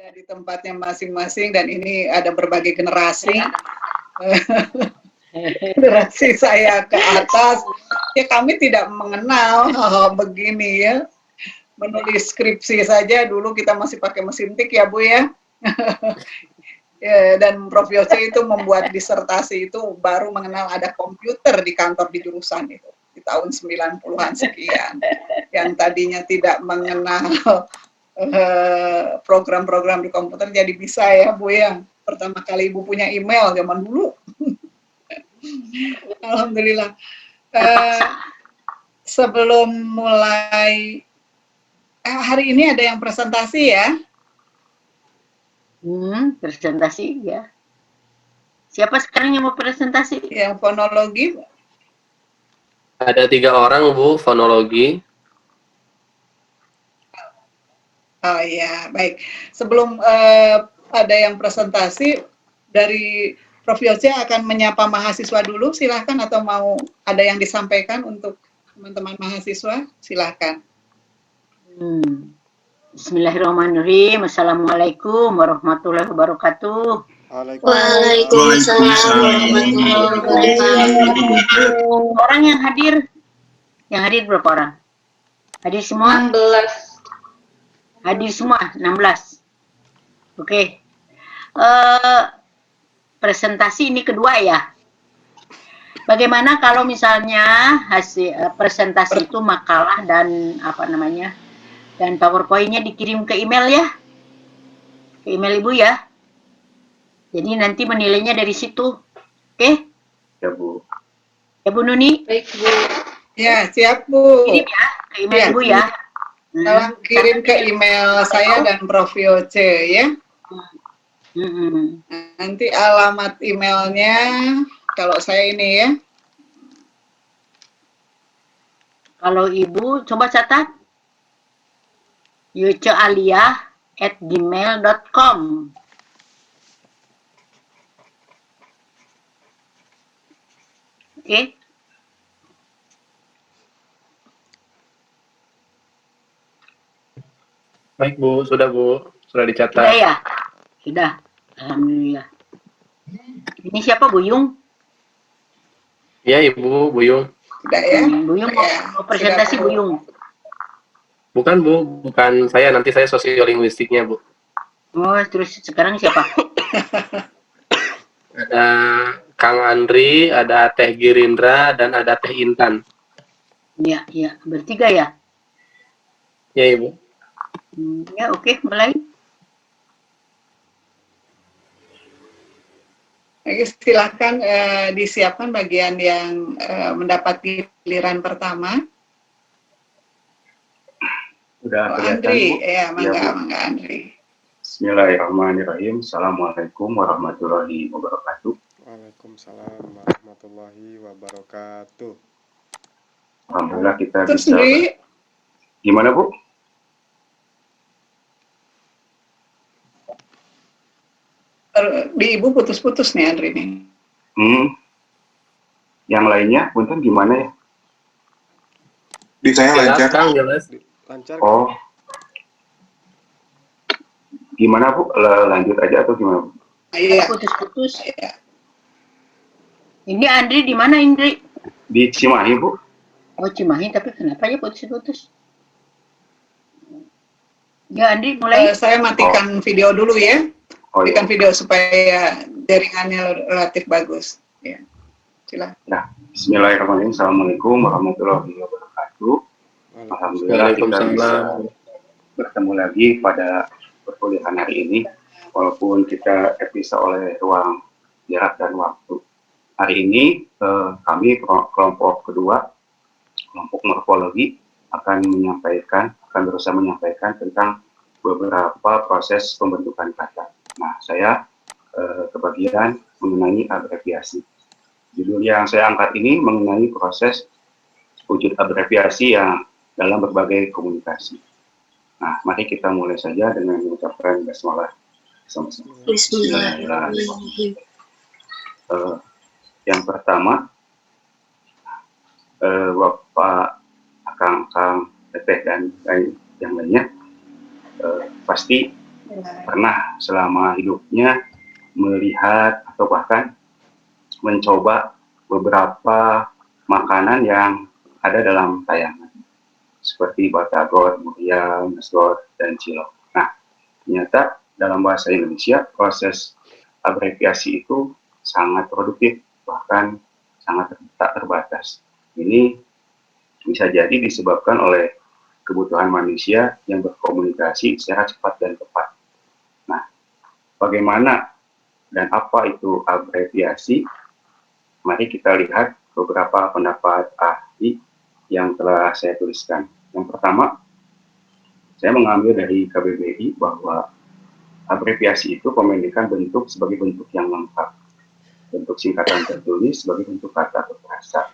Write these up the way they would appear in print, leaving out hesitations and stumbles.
ada di tempatnya masing-masing dan ini ada berbagai generasi. Generasi saya ke atas, ya kami tidak mengenal hal begini ya. Menulis skripsi saja dulu kita masih pakai mesin tik ya Bu ya. Ya, dan Prof. Yose itu membuat disertasi itu baru mengenal ada komputer di kantor di jurusan itu di tahun 90-an sekian. Yang tadinya tidak mengenal program-program di komputer jadi bisa ya Bu ya. Pertama kali Ibu punya email zaman dulu. Alhamdulillah. Sebelum mulai hari ini ada yang presentasi ya? Presentasi ya. Siapa sekarang yang mau presentasi? Yang fonologi? Ada 3 orang Bu, fonologi. Oh iya, baik. Sebelum ada yang presentasi, dari Prof. Yose akan menyapa mahasiswa dulu, silahkan, atau mau ada yang disampaikan untuk teman-teman mahasiswa, silahkan. Bismillahirrahmanirrahim. Assalamualaikum warahmatullahi wabarakatuh. Waalaikumsalam warahmatullahi wabarakatuh. Orang yang hadir berapa orang? Hadir semua? 16. Hadir semua 16. Oke. Presentasi ini kedua ya. Bagaimana kalau misalnya hasil presentasi itu makalah dan dan PowerPoint-nya dikirim ke email ya, ke email Ibu ya. Jadi nanti menilainya dari situ, oke? Ya Bu. Ya Bu Nuni. Baik Bu. Ya siap Bu. Kirim ya ke email Ibu ya. Tolong kirim ke email saya dan Prof. Yose ya. Nanti alamat emailnya kalau saya ini ya. Kalau Ibu coba catat yocealia@gmail.com. Oke. Baik Bu, sudah dicatat. Sudah ya? Sudah. Alhamdulillah. Ini siapa Bu Yung? Iya Ibu, Bu Yung. Sudah ya. Bu Yung mau presentasi Bu Yung. Bukan Bu, bukan saya, nanti saya sosiolinguistiknya Bu. Oh, terus sekarang siapa? Ada Kang Andri, ada Teh Girindra, dan ada Teh Intan. Iya, bertiga ya? Ya Ibu. Ya oke, mulai. Silakan disiapkan bagian yang mendapat giliran pertama. Udah kelihatan Andri, Bu? ya mangga Andri. Bismillahirrahmanirrahim. Assalamualaikum warahmatullahi wabarakatuh. Waalaikumsalam warahmatullahi wabarakatuh. Alhamdulillah kita Terus bisa. Andri, Gimana Bu? di Ibu putus-putus nih Andri nih. Yang lainnya, punten gimana ya? Di saya lancar. Jelas. Lancar. Oh. Gimana Bu? Lanjut aja atau gimana Bu? Iya. Putus-putus. Iya. Ini Andri di mana Indri? Di Cimahi Bu? Oh Cimahi, tapi kenapa ya putus-putus? Ya Andri mulai. Saya matikan video dulu ya. Oh Matikan iya. video supaya jaringannya relatif bagus. Ya. Silakan. Nah, Bismillahirrahmanirrahim. Assalamualaikum warahmatullahi wabarakatuh. Alhamdulillah kita bisa bertemu lagi pada perkuliahan hari ini, walaupun kita terpisah oleh ruang, jarak, dan waktu. Hari ini kami kelompok kedua, kelompok morfologi, akan berusaha menyampaikan tentang beberapa proses pembentukan kata. Nah, saya kebagian mengenai abreviasi. Judul yang saya angkat ini mengenai proses wujud abreviasi yang dalam berbagai komunikasi. Nah, mari kita mulai saja dengan mengucapkan basmalah sama-sama. Bismillahirrahmanirrahim. Yang pertama, Bapak, Kang, Teteh, dan yang lainnya pasti pernah selama hidupnya melihat atau bahkan mencoba beberapa makanan yang ada dalam tayangan seperti batagor, meriam, mesgor, dan cilok. Nah, ternyata dalam bahasa Indonesia proses abreviasi itu sangat produktif, bahkan sangat tak terbatas. Ini bisa jadi disebabkan oleh kebutuhan manusia yang berkomunikasi secara cepat dan tepat. Nah, bagaimana dan apa itu abreviasi? Mari kita lihat beberapa pendapat ahli yang telah saya tuliskan. Yang pertama, saya mengambil dari KBBI bahwa abreviasi itu pemendekan bentuk sebagai bentuk yang lengkap, bentuk singkatan tertulis sebagai bentuk kata atau frasa.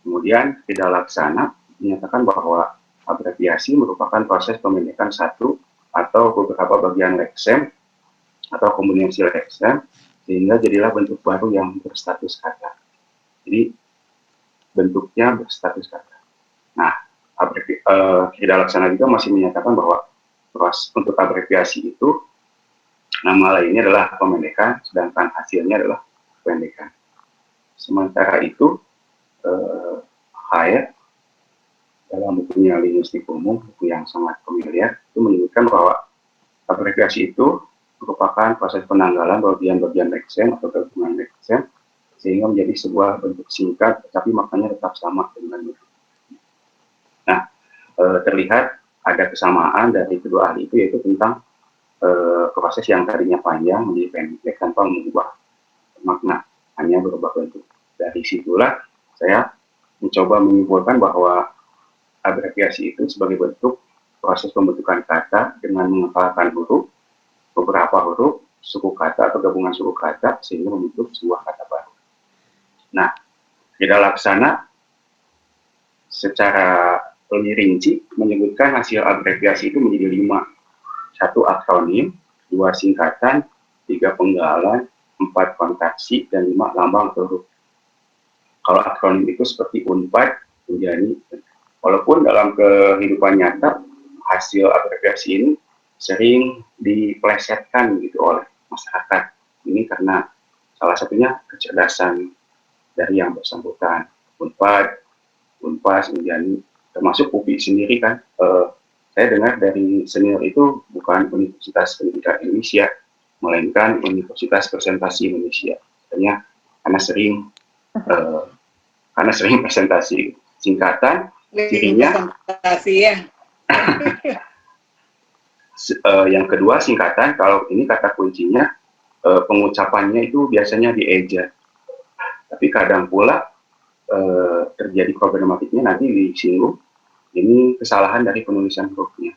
Kemudian tidak laksana menyatakan bahwa abreviasi merupakan proses pemendekan satu atau beberapa bagian leksem atau kombinasi leksem sehingga jadilah bentuk baru yang berstatus kata. Jadi bentuknya berstatus kata. Nah, tidak laksana juga masih menyatakan bahwa untuk abreviasi itu nama lainnya adalah pemendekan, sedangkan hasilnya adalah pendekan. Sementara itu, Hayek dalam bukunya Linguistik Umum, buku yang sangat familiar, itu menyebutkan bahwa abreviasi itu merupakan proses penanggalan bagian-bagian leksem atau gabungan leksem sehingga menjadi sebuah bentuk singkat, tapi maknanya tetap sama dengan bentuk. Nah, terlihat ada kesamaan dari kedua ahli itu, yaitu tentang proses yang tadinya panjang menjadi pendek tanpa mengubah makna, hanya berubah bentuk. Dari situlah saya mencoba menyimpulkan bahwa abreviasi itu sebagai bentuk proses pembentukan kata dengan mengepalkan huruf, beberapa huruf, suku kata atau gabungan suku kata sehingga membentuk sebuah kata baru. Nah, tidak laksana secara lebih rinci menyebutkan hasil abreviasi itu menjadi 5. 1 akronim, 2 singkatan, 3 penggalan, 4 kontraksi, dan 5 lambang atau huruf. Kalau akronim itu seperti UNPAD, UNJANI, walaupun dalam kehidupan nyata hasil abreviasi ini sering dipelesetkan gitu oleh masyarakat. Ini karena salah satunya kecerdasan dari yang bersangkutan. UNPAD, UNPAS, UNJANI, termasuk UPI sendiri kan. Saya dengar dari senior itu bukan Universitas Pendidikan Indonesia, melainkan Universitas Presentasi Indonesia. Katanya karena sering presentasi singkatan, cirinya presentasi ya. Yang kedua singkatan, kalau ini kata kuncinya pengucapannya itu biasanya dieja. Tapi kadang pula terjadi problematiknya nanti disinggung. Ini kesalahan dari penulisan hurufnya.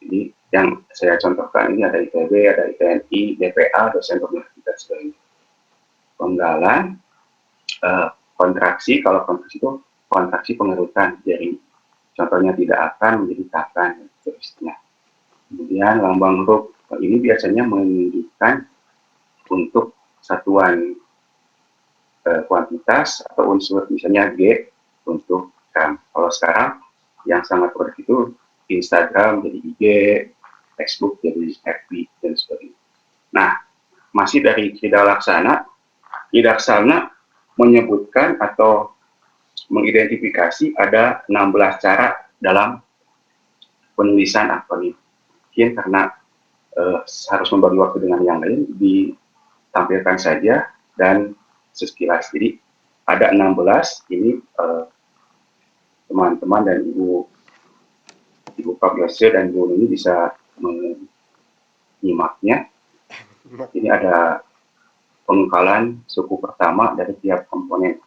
Jadi yang saya contohkan ini ada ITB, ada ITNI, DPA, dosen universitas sebagainya. Penggalan, kontraksi, kalau kontraksi itu kontraksi pengerutan. Jadi contohnya tidak akan menjadi takkan, dan seterusnya. Kemudian lambang huruf ini biasanya menunjukkan untuk satuan kuantitas atau unsur, misalnya G untuk gram. Kalau sekarang yang sangat produktif itu Instagram jadi IG, Facebook jadi FB, dan sebagainya. Nah, masih dari tidak laksana menyebutkan atau mengidentifikasi ada 16 cara dalam penulisan akronim. Mungkin karena harus membagi waktu dengan yang lain, ditampilkan saja dan sekilas. Jadi ada 16 ini teman-teman dan Ibu Prof. Yose dan Bu Nuni bisa menyimaknya. Ini ada pengkalan suku pertama dari tiap komponen.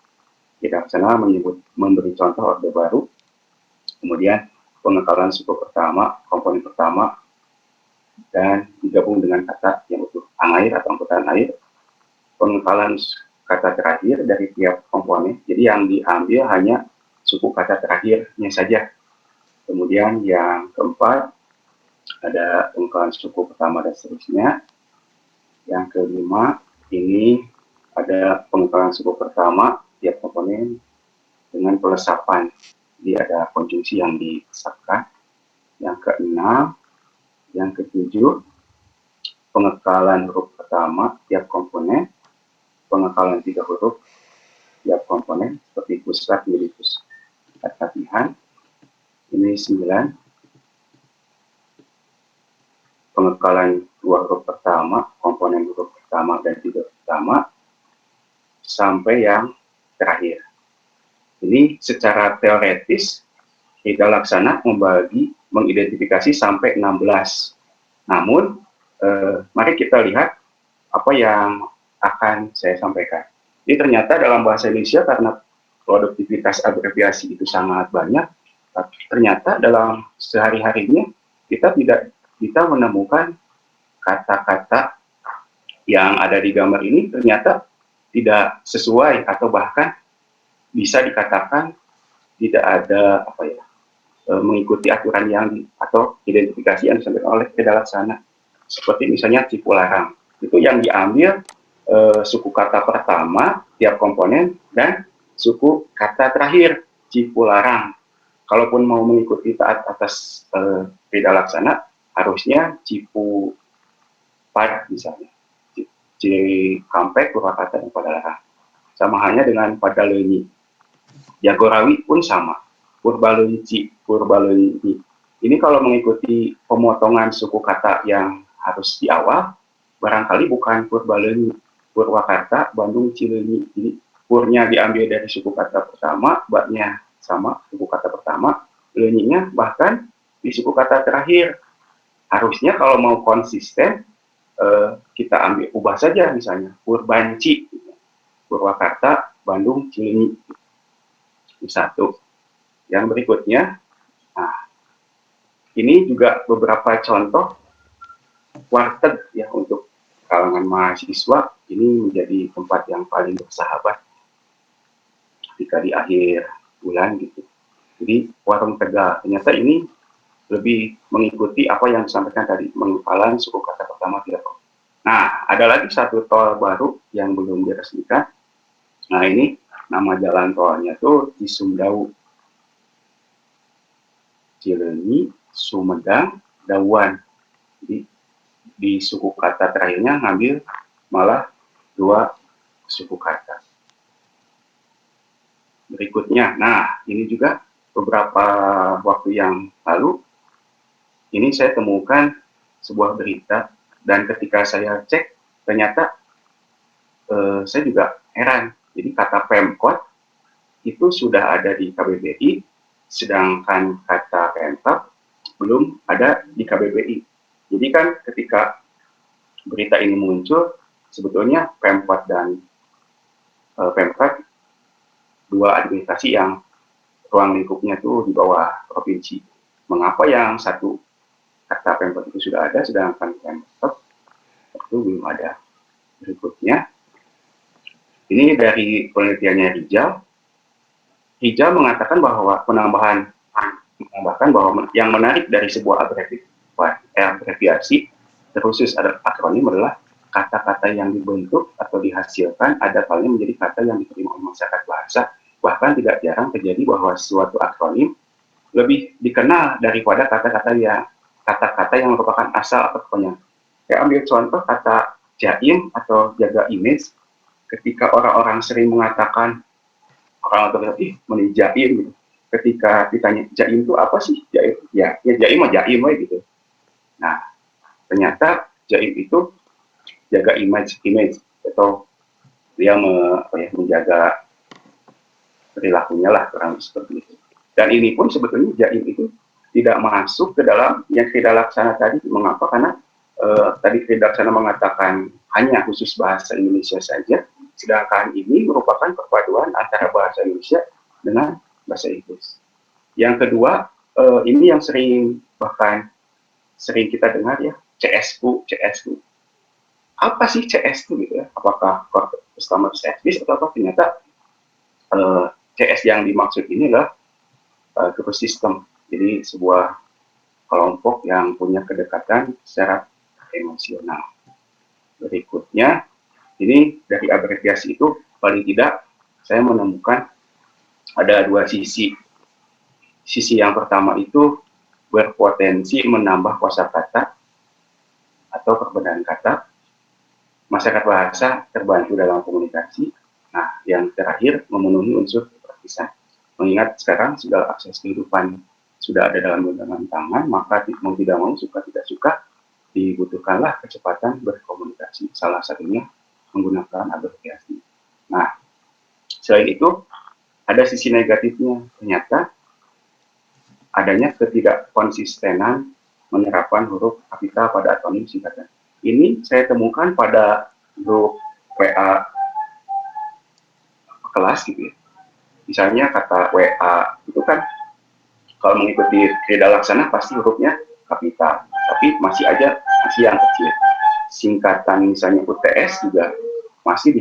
Tidak sana memberi contoh orde baru. Kemudian pengkalan suku pertama, komponen pertama, dan digabung dengan kata yang utuh, air atau angkutan air. Pengkalan kata terakhir dari tiap komponen. Jadi yang diambil hanya suku kata terakhirnya saja. Kemudian yang keempat ada pengkalan suku pertama dan seterusnya. Yang kelima ini ada pengkalan suku pertama tiap komponen dengan pelesapan. Jadi ada konjungsi yang disesatkan. Yang keenam, yang ketujuh pengekalan huruf pertama tiap komponen, pengekalan 3 huruf tiap komponen, seperti pusat menjadi pusat latihan. Ini 9. Pengekalan 2 huruf pertama, komponen huruf pertama dan 3 pertama, sampai yang terakhir. Ini secara teoretis Rida Laksana mengidentifikasi sampai 16. Namun, mari kita lihat apa yang akan saya sampaikan. Ini ternyata dalam bahasa Indonesia karena produktivitas abreviasi itu sangat banyak, ternyata dalam sehari-harinya kita tidak bisa menemukan kata-kata yang ada di gambar ini ternyata tidak sesuai atau bahkan bisa dikatakan tidak ada mengikuti aturan atau identifikasi yang disampaikan oleh Rida Laksana. Seperti misalnya Cipularang, itu yang diambil suku kata pertama tiap komponen dan suku kata terakhir Cipularang. Kalaupun mau mengikuti taat atas Rida Laksana, harusnya Cipupar misalnya, Cikampek, Purwakarta, dan Padalarang. Sama halnya dengan Padalenyi. Jagorawi pun sama. Purbalunyi. Ini kalau mengikuti pemotongan suku kata yang harus di awal, barangkali bukan Purbalunyi, Purwakarta, Bandung, Cileunyi. Jadi purnya diambil dari suku kata pertama, baknya sama suku kata pertama, leunyinya bahkan di suku kata terakhir. Harusnya kalau mau konsisten, kita ubah saja misalnya Purbanci, Purwakarta, Bandung, Cileunyi. Satu. Yang berikutnya, ini juga beberapa contoh warteg ya untuk kalangan mahasiswa. Ini menjadi tempat yang paling bersahabat ketika di akhir bulan gitu. Jadi warung Tegal ternyata ini lebih mengikuti apa yang disampaikan tadi, pengecalan suku kata pertama tidak. Nah, ada lagi satu tol baru yang belum diresmikan. Nah, ini nama jalan tolnya tuh Cisumdawu. Cileunyi, Sumedang, Dawuan. Jadi di suku kata terakhirnya ngambil malah 2 suku kata. Berikutnya, nah ini juga beberapa waktu yang lalu, ini saya temukan sebuah berita dan ketika saya cek ternyata saya juga heran. Jadi kata Pemkot itu sudah ada di KBBI, sedangkan kata Pemkab belum ada di KBBI. Jadi kan ketika berita ini muncul, sebetulnya Pemkot dan Pemkab 2 administrasi yang ruang lingkupnya itu di bawah provinsi. Mengapa yang satu kata Pemkot itu sudah ada, sedangkan Pemkab itu belum ada? Berikutnya, ini dari penelitiannya Rijal mengatakan bahwa menambahkan bahwa yang menarik dari sebuah abreviasi terkhusus ada akronim adalah kata-kata yang dibentuk atau dihasilkan ada kalanya menjadi kata yang diterima oleh masyarakat bahasa. Bahkan tidak jarang terjadi bahwa suatu akronim lebih dikenal daripada kata-kata yang merupakan asal atau kepanjangan. Saya ambil contoh kata jaim atau jaga image. Ketika orang-orang sering mengatakan mending jaim gitu. Ketika ditanya jaim itu apa sih? Jaim jaim mah jaim gitu. Nah, ternyata jaim itu jaga image atau dia menjaga perilakunya lah, kurang seperti itu. Dan ini pun sebetulnya jaim itu tidak masuk ke dalam yang Rida Laksana tadi. Mengapa? Karena tadi Rida Laksana mengatakan hanya khusus bahasa Indonesia saja, sedangkan ini merupakan perpaduan antara bahasa Indonesia dengan bahasa Inggris. Yang kedua, ini yang sering kita dengar ya, CSU. Apa sih CSU gitu ya? Apakah customer service atau apa? Ternyata CS yang dimaksud ini adalah group system. Jadi sebuah kelompok yang punya kedekatan secara emosional. Berikutnya, ini dari abreviasi itu paling tidak saya menemukan ada 2 sisi. Sisi yang pertama itu berpotensi menambah kosakata atau perbedaan kata, masyarakat bahasa terbantu dalam komunikasi. Nah, yang terakhir memenuhi unsur kepratisan. Mengingat sekarang segala akses kehidupan sudah ada dalam genggaman tangan, maka mau tidak mau, suka tidak suka, dibutuhkanlah kecepatan berkomunikasi. Salah satunya menggunakan abreviasi. Nah, selain itu, ada sisi negatifnya. Ternyata adanya ketidakkonsistenan menerapkan huruf kapital pada akronim singkatan. Ini saya temukan pada grup WA kelas gitu ya. Misalnya kata WA itu kan kalau mengikuti Rida Laksana pasti hurufnya kapital, tapi masih yang kecil. Singkatan misalnya UTS juga masih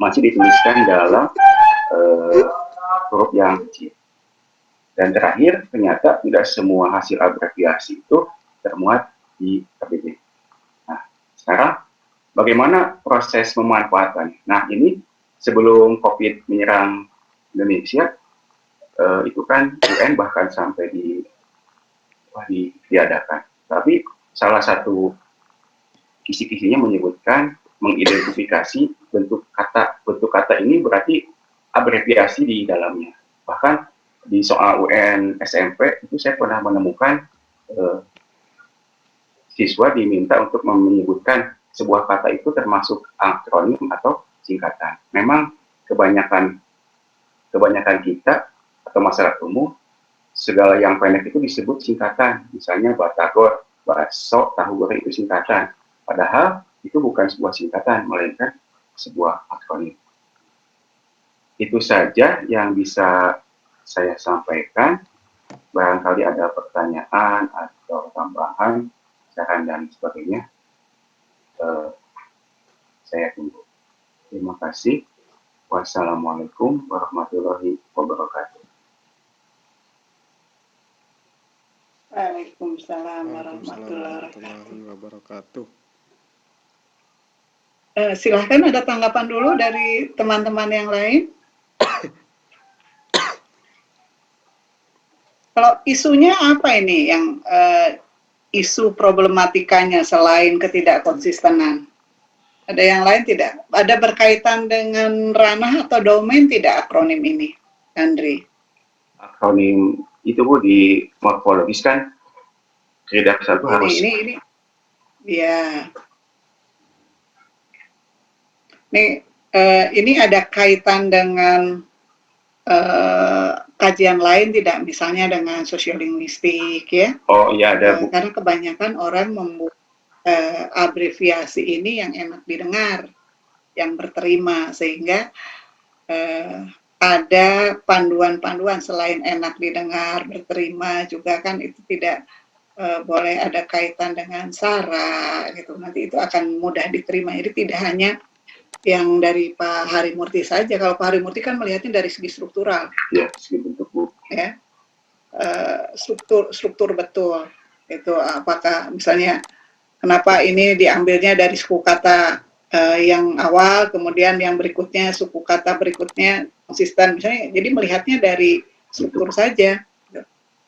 dituliskan dalam huruf yang kecil. Dan terakhir, ternyata tidak semua hasil abreviasi itu termuat di KBBI. Nah, sekarang bagaimana proses pemanfaatan? Nah, ini sebelum COVID menyerang Indonesia, itu kan UN bahkan sampai diadakan. Tapi salah satu kisi-kisinya menyebutkan mengidentifikasi bentuk kata ini berarti abreviasi di dalamnya. Bahkan di soal UN SMP itu saya pernah menemukan siswa diminta untuk menyebutkan sebuah kata itu termasuk akronim atau singkatan. Memang kebanyakan kita atau masyarakat umum segala yang pendek itu disebut singkatan. Misalnya batagor, bakso, tahu goreng itu singkatan. Padahal itu bukan sebuah singkatan, melainkan sebuah akronim. Itu saja yang bisa saya sampaikan. Barangkali ada pertanyaan atau tambahan, saran dan sebagainya. Saya tunggu. Terima kasih. Wassalamualaikum warahmatullahi wabarakatuh. Waalaikumsalam warahmatullahi wabarakatuh. Silahkan ada tanggapan dulu dari teman-teman yang lain. Kalau isunya apa ini yang isu problematikanya selain ketidakkonsistenan? Ada yang lain tidak? Ada berkaitan dengan ranah atau domain tidak akronim ini, Andri? Akronim itu Bu di morfologis kan redaksi itu harus ini ya. Ini ada kaitan dengan kajian lain tidak, misalnya dengan sosiolinguistik ya? Oh iya ada Bu. Karena kebanyakan orang membuat abreviasi ini yang enak didengar, yang berterima, sehingga ada panduan-panduan selain enak didengar, berterima juga kan itu tidak boleh ada kaitan dengan sara gitu. Nanti itu akan mudah diterima. Jadi tidak hanya yang dari Pak Harimurti saja. Kalau Pak Harimurti kan melihatnya dari segi struktural. Ya, segi bentuk Bu. Ya, struktur betul. Itu apakah misalnya kenapa ini diambilnya dari suku kata yang awal, kemudian yang berikutnya suku kata berikutnya konsisten, misalnya. Jadi melihatnya dari struktur saja.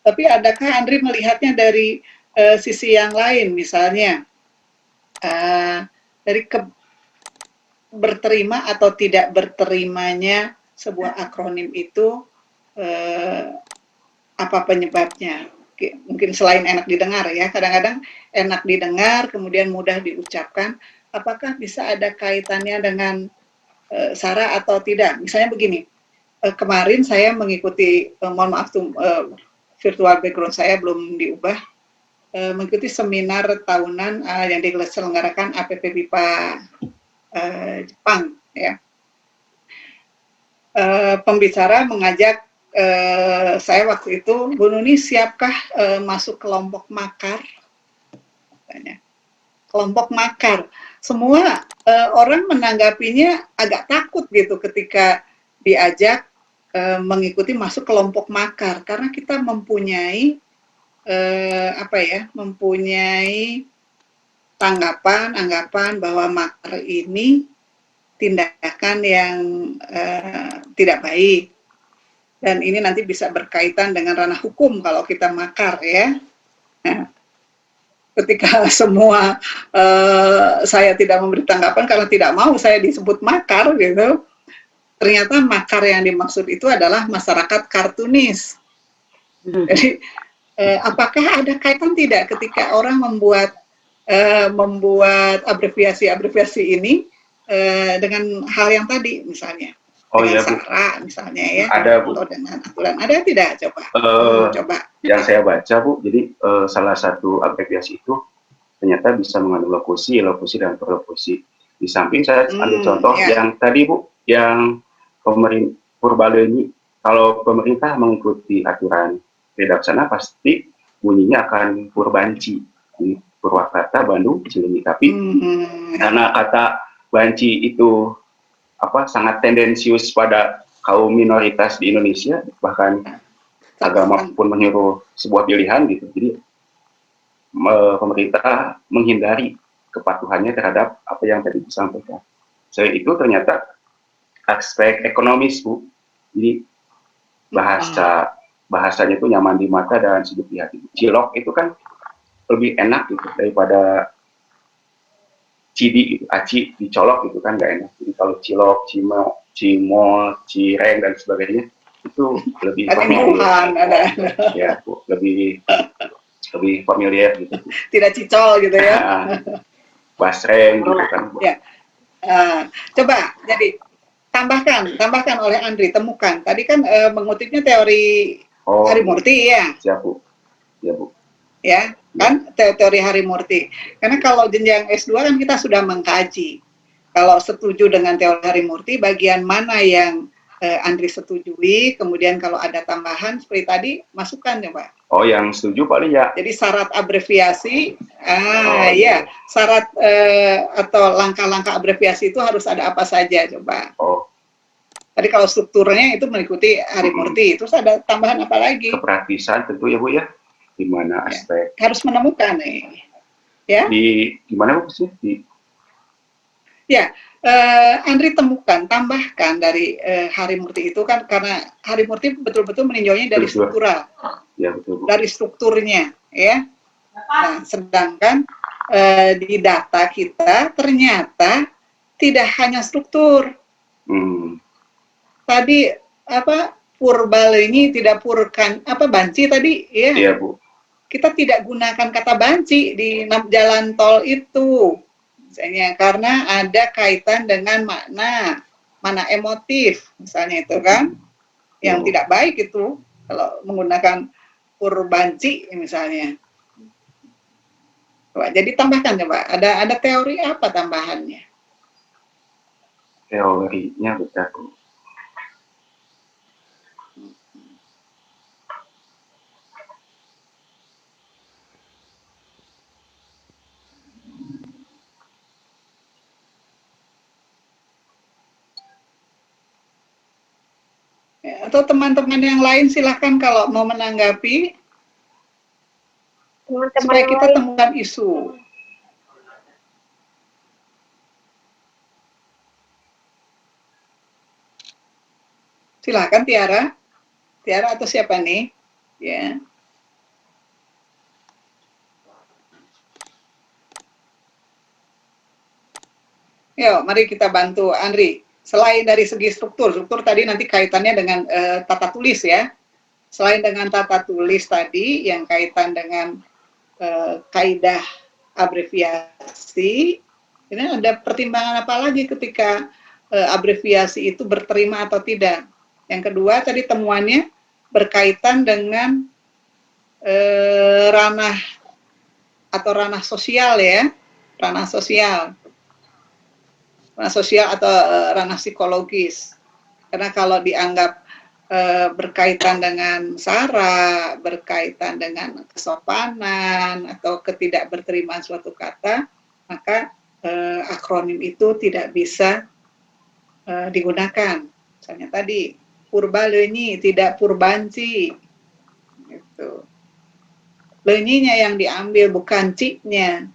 Tapi adakah Andri melihatnya dari sisi yang lain, misalnya dari berterima atau tidak berterimanya sebuah akronim itu apa penyebabnya? Mungkin selain enak didengar ya, kadang-kadang enak didengar kemudian mudah diucapkan, apakah bisa ada kaitannya dengan sara atau tidak? Misalnya begini, kemarin saya mengikuti, mohon maaf tuh, virtual background saya belum diubah, mengikuti seminar tahunan yang diselenggarakan APP BIPA Jepang ya. Pembicara mengajak saya waktu itu, Bu Nuni siapkah masuk kelompok makar? Katanya. Kelompok makar. Semua orang menanggapinya agak takut gitu ketika diajak mengikuti masuk kelompok makar, karena kita mempunyai mempunyai anggapan bahwa makar ini tindakan yang tidak baik. Dan ini nanti bisa berkaitan dengan ranah hukum kalau kita makar ya. Nah, ketika semua saya tidak memberi tanggapan karena tidak mau saya disebut makar gitu. Ternyata makar yang dimaksud itu adalah masyarakat kartunis. Jadi apakah ada kaitan tidak ketika orang membuat abreviasi ini dengan hal yang tadi misalnya? Oh dengan iya, Bu. SARA misalnya ya, Ada, Bu. atau dengan aturan, ada tidak coba? Coba. Yang saya baca, Bu, jadi salah satu abreviasi itu ternyata bisa mengandung lokusi, dan prolokusi. Di samping saya ambil contoh yang tadi, Bu, yang Purbaleni, kalau pemerintah mengikuti aturan redaksana pasti bunyinya akan Purbanci, di Purwakarta, Bandung, Cilenyi. Tapi karena kata banci itu sangat tendensius pada kaum minoritas di Indonesia, bahkan agama pun menyuruh sebuah pilihan gitu. Jadi pemerintah menghindari kepatuhannya terhadap apa yang tadi disampaikan. Selain itu ternyata aspek ekonomis, Bu. Jadi bahasanya itu nyaman di mata dan sedikit di hati. Cilok itu kan lebih enak gitu daripada cidi gitu, aci dicolok gitu kan nggak enak. Jadi kalau cilok, cimol, cireng dan sebagainya itu lebih familiar. Ya, Bu, lebih familiar gitu. Tidak cicol gitu ya. Basreng gitu kan, Bu. Ya. Coba jadi tambahkan oleh Andri, temukan. Tadi kan mengutipnya teori Harimurti ya. Siap, Bu. Ya, Bu. Ya, kan teori Harimurti. Karena kalau jenjang S2 kan kita sudah mengkaji. Kalau setuju dengan teori Harimurti, bagian mana yang Andri setujui, kemudian kalau ada tambahan seperti tadi, masukkan ya, Pak. Oh, yang setuju paling ya. Jadi syarat abreviasi, ya, syarat atau langkah-langkah abreviasi itu harus ada apa saja, coba. Tadi kalau strukturnya itu mengikuti Harimurti, terus ada tambahan apa lagi? Kepraktisan tentu ya, Bu ya. Di mana aspek harus menemukan nih, ya. Di gimana, Bu sih? Ya, Andri temukan, tambahkan dari Harimurti itu kan karena Harimurti betul-betul meninjaunya dari struktural, ya, betul, Bu. Dari strukturnya, ya. Nah, sedangkan di data kita ternyata tidak hanya struktur. Tadi Purbaleni tidak purkan banci tadi, ya. Iya, Bu. Kita tidak gunakan kata banci di jalan tol itu. Misalnya karena ada kaitan dengan makna emotif misalnya itu kan yang tidak baik itu kalau menggunakan purbanci misalnya. Coba, jadi tambahkan coba ada teori apa tambahannya? Teorinya betul. Atau teman-teman yang lain silahkan kalau mau menanggapi supaya kita temukan isu. Silahkan Tiara atau siapa nih? Ya. Yuk, mari kita bantu Andri. Selain dari segi struktur tadi nanti kaitannya dengan tata tulis ya. Selain dengan tata tulis tadi yang kaitan dengan kaidah abreviasi, ini ada pertimbangan apa lagi ketika abreviasi itu berterima atau tidak? Yang kedua tadi temuannya berkaitan dengan ranah sosial ya, ranah sosial atau ranah psikologis. Karena kalau dianggap berkaitan dengan SARA, berkaitan dengan kesopanan atau ketidakberterimaan suatu kata, maka akronim itu tidak bisa digunakan. Misalnya tadi Purbaleni tidak Purbanci. Gitu. Lenyinya yang diambil bukan ciknya.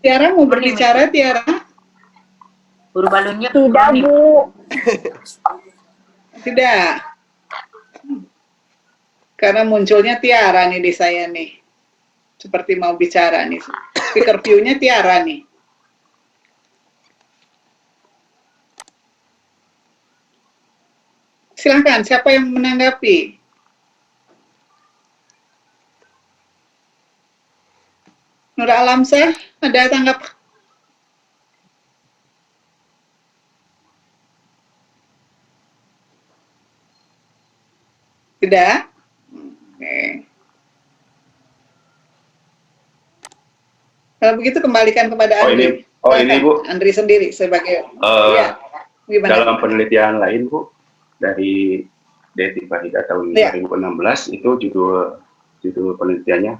Tiara mau berbicara, Tiara? Purbaleni tidak, Bu. Tidak. Karena munculnya Tiara nih di saya nih. Seperti mau bicara nih. Speaker view-nya Tiara nih. Silahkan, siapa yang menanggapi? Nur Alamsyah, ada tanggap? Tidak? Oke. Kalau begitu kembalikan kepada Andri. Ini Bu. Andri sendiri sebagai ya. Gimana? Dalam penelitian lain Bu, dari Deti Fahida tahun 2016 itu judul penelitiannya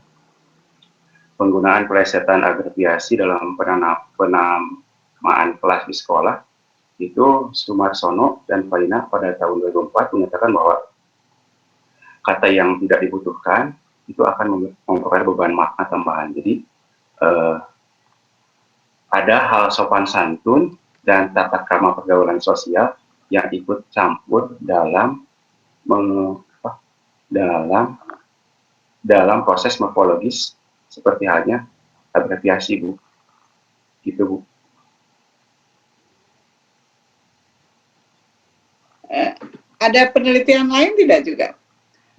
penggunaan plesetan abreviasi dalam penamaan kelas di sekolah. Itu Sumarsono dan Faina pada tahun 2004 menyatakan bahwa kata yang tidak dibutuhkan itu akan memperoleh beban makna tambahan. Jadi ada hal sopan santun dan tata krama pergaulan sosial yang ikut campur dalam proses morfologis seperti halnya abreviasi Bu. Gitu Bu. Ada penelitian lain tidak juga?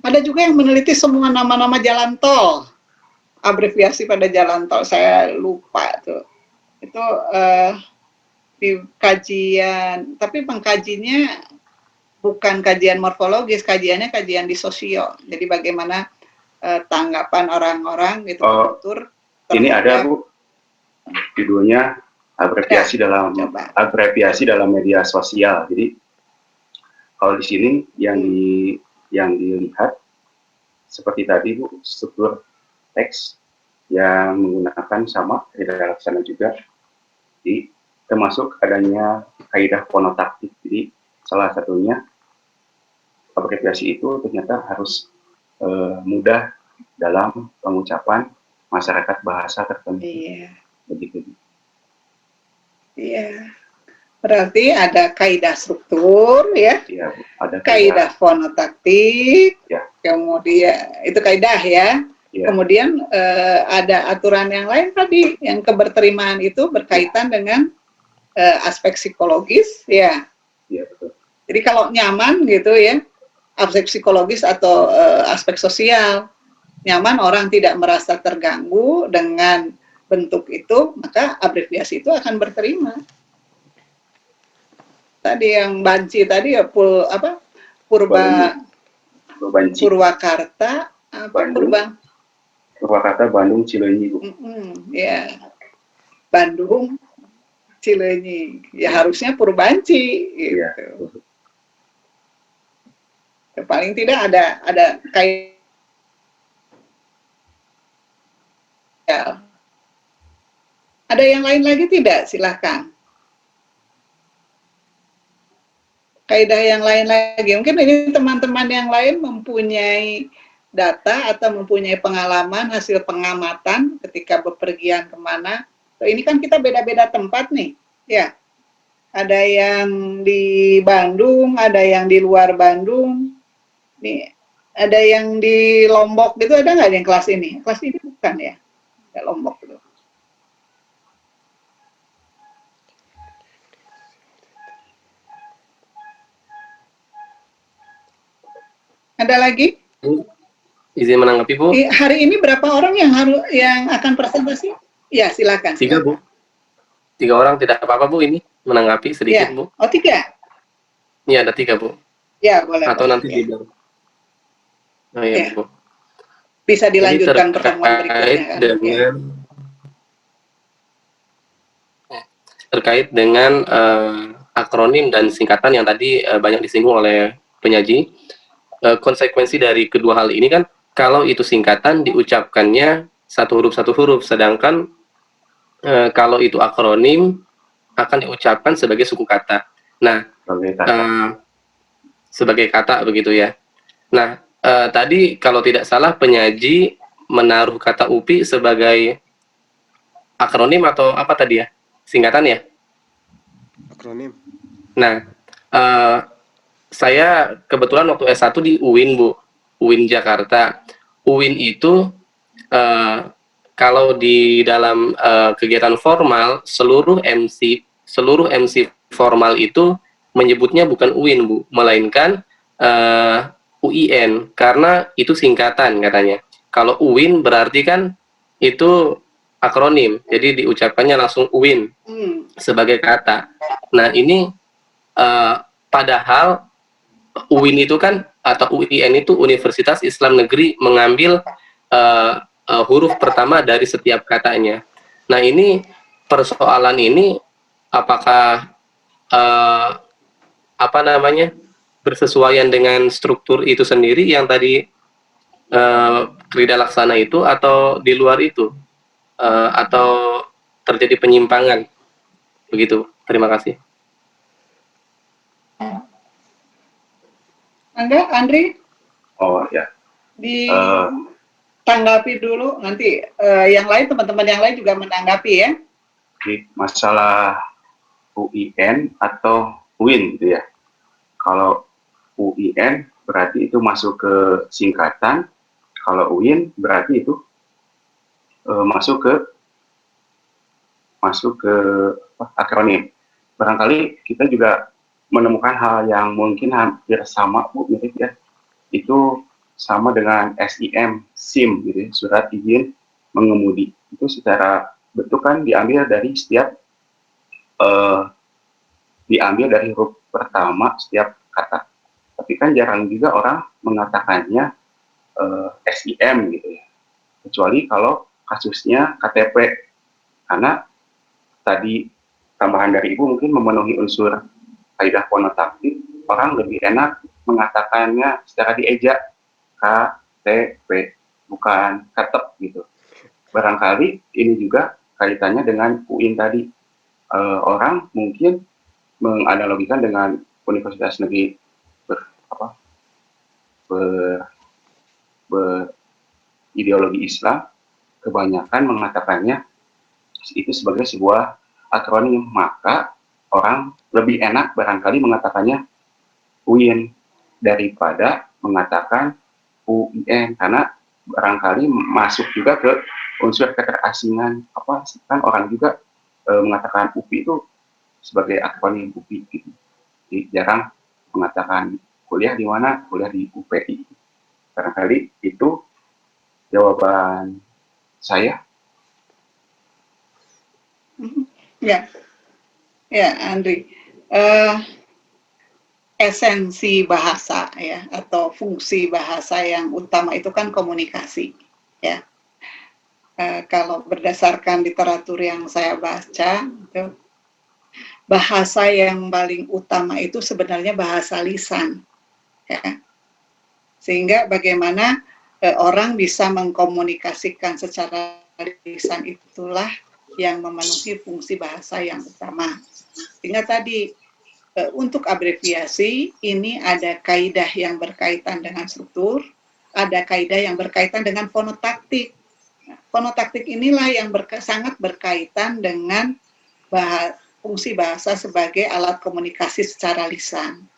Ada juga yang meneliti semua nama-nama jalan tol, abreviasi pada jalan tol. Saya lupa tuh. Itu di kajian, tapi pengkajinya bukan kajian morfologis, kajiannya kajian di sosio. Jadi bagaimana tanggapan orang-orang itu tutur. Ini ada Bu, judulnya abreviasi dalam media sosial. Jadi kalau di sini yang dilihat seperti tadi Bu, struktur teks yang menggunakan sama kaidah laksana juga, termasuk adanya kaidah fonotaktik. Jadi salah satunya abreviasi itu ternyata harus mudah dalam pengucapan masyarakat bahasa tertentu. Iya. Begitu. Iya. Berarti ada kaidah struktur, ya. Iya, ada kaidah fonotaktik, ya. Kemudian itu kaidah ya. Ya. Kemudian ada aturan yang lain tadi, yang keberterimaan itu berkaitan dengan aspek psikologis, ya. Iya, betul. Jadi kalau nyaman gitu ya, aspek psikologis atau aspek sosial, nyaman orang tidak merasa terganggu dengan bentuk itu, maka abreviasi itu akan berterima. Tadi yang banci tadi ya Purwakarta Purwakarta Bandung Cileunyi Bu. Ya, Bandung Cileunyi ya harusnya Purbanci gitu. Ya. Ya, paling tidak ada kayak ada yang lain lagi tidak? Silahkan. Kaidah yang lain lagi. Mungkin ini teman-teman yang lain mempunyai data atau mempunyai pengalaman hasil pengamatan ketika bepergian kemana. So, ini kan kita beda-beda tempat nih, ya. Ada yang di Bandung, ada yang di luar Bandung. Nih, ada yang di Lombok gitu, ada nggak yang kelas ini? Kelas ini bukan ya? Ya Lombok gitu. Ada lagi? Izin menanggapi Bu. Hari ini berapa orang yang akan presentasi? Ya silakan. 3 Bu. 3 orang tidak apa-apa Bu ini menanggapi sedikit ya. Bu. Oh 3? Iya ada 3 Bu. Ya boleh. Atau boleh, nanti ya. di Oh iya Bu. Bisa dilanjutkan pertemuan berikutnya kan? Terkait dengan akronim dan singkatan yang tadi banyak disinggung oleh penyaji. Konsekuensi dari kedua hal ini kan kalau itu singkatan diucapkannya satu huruf, sedangkan kalau itu akronim akan diucapkan sebagai suku kata. Nah, sebagai kata begitu ya. Nah, tadi kalau tidak salah penyaji menaruh kata UPI sebagai akronim atau apa tadi ya? Singkatan ya? Akronim. Nah, saya kebetulan waktu S1 di UIN, Bu. UIN Jakarta. UIN itu kalau di dalam kegiatan formal, seluruh MC formal itu menyebutnya bukan UIN, Bu, melainkan UIN, karena itu singkatan katanya. Kalau UIN berarti kan itu akronim, jadi diucapkannya langsung UIN sebagai kata. Nah, ini padahal UIN itu kan, atau UIN itu Universitas Islam Negeri, mengambil huruf pertama dari setiap katanya. Nah, ini persoalan ini apakah bersesuaian dengan struktur itu sendiri yang tadi Krida Laksana itu, atau di luar itu, atau terjadi penyimpangan begitu. Terima kasih. Andri? Oh ya. Ditanggapi dulu, nanti yang lain, teman-teman yang lain juga menanggapi ya. Masalah UIN atau UIN gitu ya. Kalau UIN berarti itu masuk ke singkatan, kalau UIN berarti itu masuk ke akronim. Barangkali kita juga menemukan hal yang mungkin hampir sama, Bu, mirip ya. Itu sama dengan SIM gitu ya, surat izin mengemudi. Itu secara bentuk kan diambil dari huruf pertama setiap kata. Tapi kan jarang juga orang mengatakannya SIM gitu ya. Kecuali kalau kasusnya KTP. Karena tadi tambahan dari Ibu mungkin memenuhi unsur kaidah fonotaktik, orang lebih enak mengatakannya secara diejak KTP, bukan ketep gitu. Barangkali ini juga kaitannya dengan UIN tadi. Orang mungkin menganalogikan dengan Universitas Negeri berideologi Islam, kebanyakan mengatakannya itu sebagai sebuah akronim, maka orang lebih enak barangkali mengatakannya UIN daripada mengatakan UIN, karena barangkali masuk juga ke unsur keterasingan. Kan orang juga mengatakan UPI itu sebagai akronim UPI gitu. Jadi jarang mengatakan kuliah di mana, kuliah di UPI. Barangkali itu jawaban saya. Ya, Andri. Esensi bahasa ya, atau fungsi bahasa yang utama itu kan komunikasi ya. Kalau berdasarkan literatur yang saya baca, itu bahasa yang paling utama itu sebenarnya bahasa lisan ya. Sehingga bagaimana orang bisa mengkomunikasikan secara lisan, itulah yang memenuhi fungsi bahasa yang utama. Sehingga tadi untuk abreviasi ini ada kaidah yang berkaitan dengan struktur, ada kaidah yang berkaitan dengan fonotaktik. Nah, fonotaktik inilah yang sangat berkaitan dengan fungsi bahasa sebagai alat komunikasi secara lisan.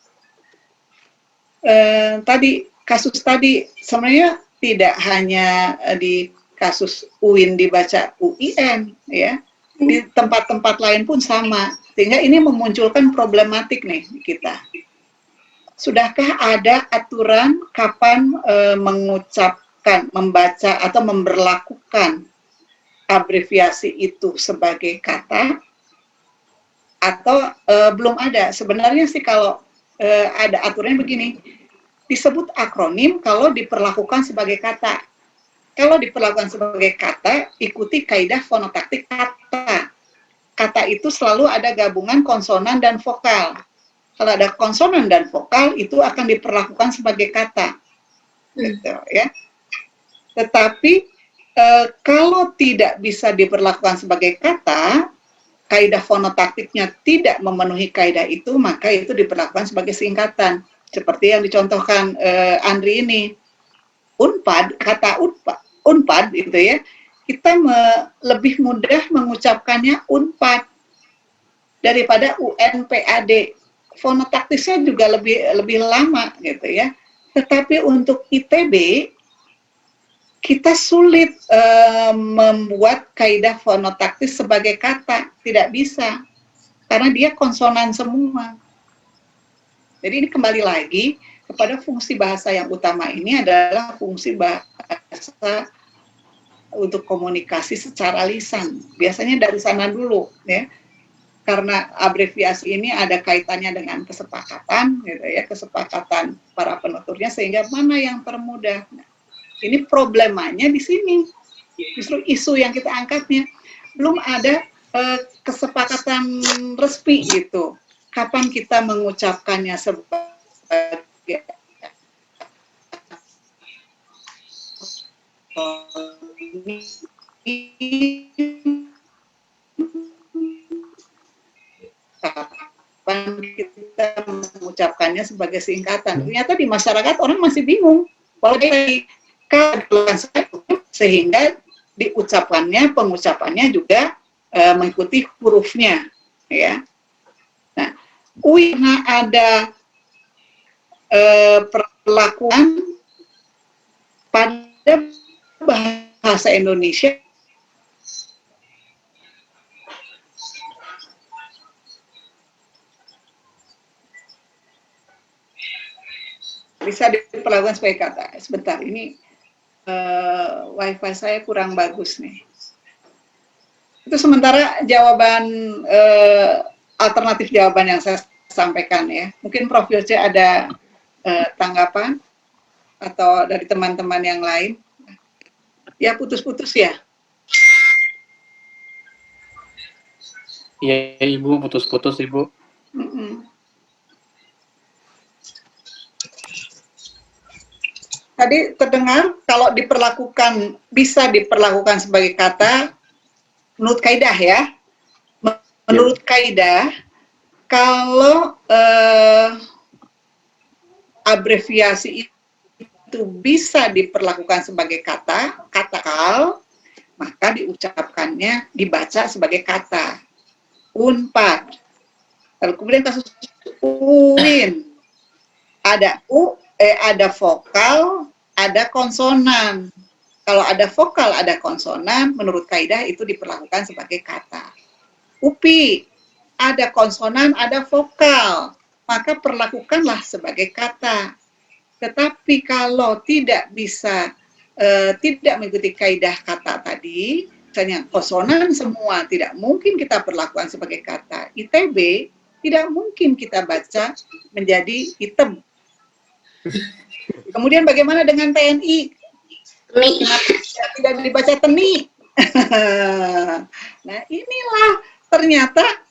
Tadi kasus tadi sebenarnya tidak hanya di kasus UIN dibaca UIN ya, di tempat-tempat lain pun sama, sehingga ini memunculkan problematik nih kita. Sudahkah ada aturan kapan mengucapkan, membaca atau memberlakukan abreviasi itu sebagai kata, atau belum ada? Sebenarnya sih kalau ada aturannya begini, disebut akronim kalau diperlakukan sebagai kata. Kalau diperlakukan sebagai kata, ikuti kaidah fonotaktik kata. Kata itu selalu ada gabungan konsonan dan vokal. Kalau ada konsonan dan vokal, itu akan diperlakukan sebagai kata. Gitu, ya. Tetapi kalau tidak bisa diperlakukan sebagai kata, kaidah fonotaktiknya tidak memenuhi kaidah itu, maka itu diperlakukan sebagai singkatan. Seperti yang dicontohkan Andri ini. Unpad, kata Unpad itu ya, kita lebih mudah mengucapkannya Unpad daripada UNPAD. fonotaktisnya juga lebih lama gitu ya. Tetapi untuk ITB kita sulit membuat kaidah fonotaktis sebagai kata, tidak bisa karena dia konsonan semua. Jadi ini kembali lagi kepada fungsi bahasa yang utama ini adalah fungsi bahasa untuk komunikasi secara lisan. Biasanya dari sana dulu ya. Karena abreviasi ini ada kaitannya dengan kesepakatan, gitu ya, kesepakatan para penuturnya sehingga mana yang termudah. Nah, ini problemanya di sini. Justru isu yang kita angkatnya belum ada kesepakatan resmi gitu. Kapan kita mengucapkannya sebagai kapan kita mengucapkannya sebagai singkatan. Ternyata di masyarakat orang masih bingung. Sehingga diucapkannya, pengucapannya juga mengikuti hurufnya, ya. Nah, karena ada perlakuan pada bahasa Indonesia bisa diperlakukan sebagai kata. Sebentar, ini wifi saya kurang bagus nih. Itu sementara jawaban alternatif jawaban yang saya sampaikan ya. Mungkin Prof. Yose ada tanggapan atau dari teman-teman yang lain. Ya putus-putus ya. Iya Ibu, putus-putus Ibu. Tadi terdengar kalau diperlakukan, bisa diperlakukan sebagai kata menurut kaidah ya. Menurut kaidah, kalau abreviasi itu bisa diperlakukan sebagai kata kal, maka diucapkannya, dibaca sebagai kata. Unpad. Lalu kemudian kasus UIN. Ada ada vokal, ada konsonan. Kalau ada vokal, ada konsonan, menurut kaidah itu diperlakukan sebagai kata. UPI, ada konsonan, ada vokal, maka perlakukanlah sebagai kata. Tetapi kalau tidak bisa, tidak mengikuti kaidah kata tadi, misalnya konsonan semua, tidak mungkin kita perlakukan sebagai kata. ITB, tidak mungkin kita baca menjadi item. Kemudian bagaimana dengan TNI? Kenapa tidak dibaca teni? Nah inilah ternyata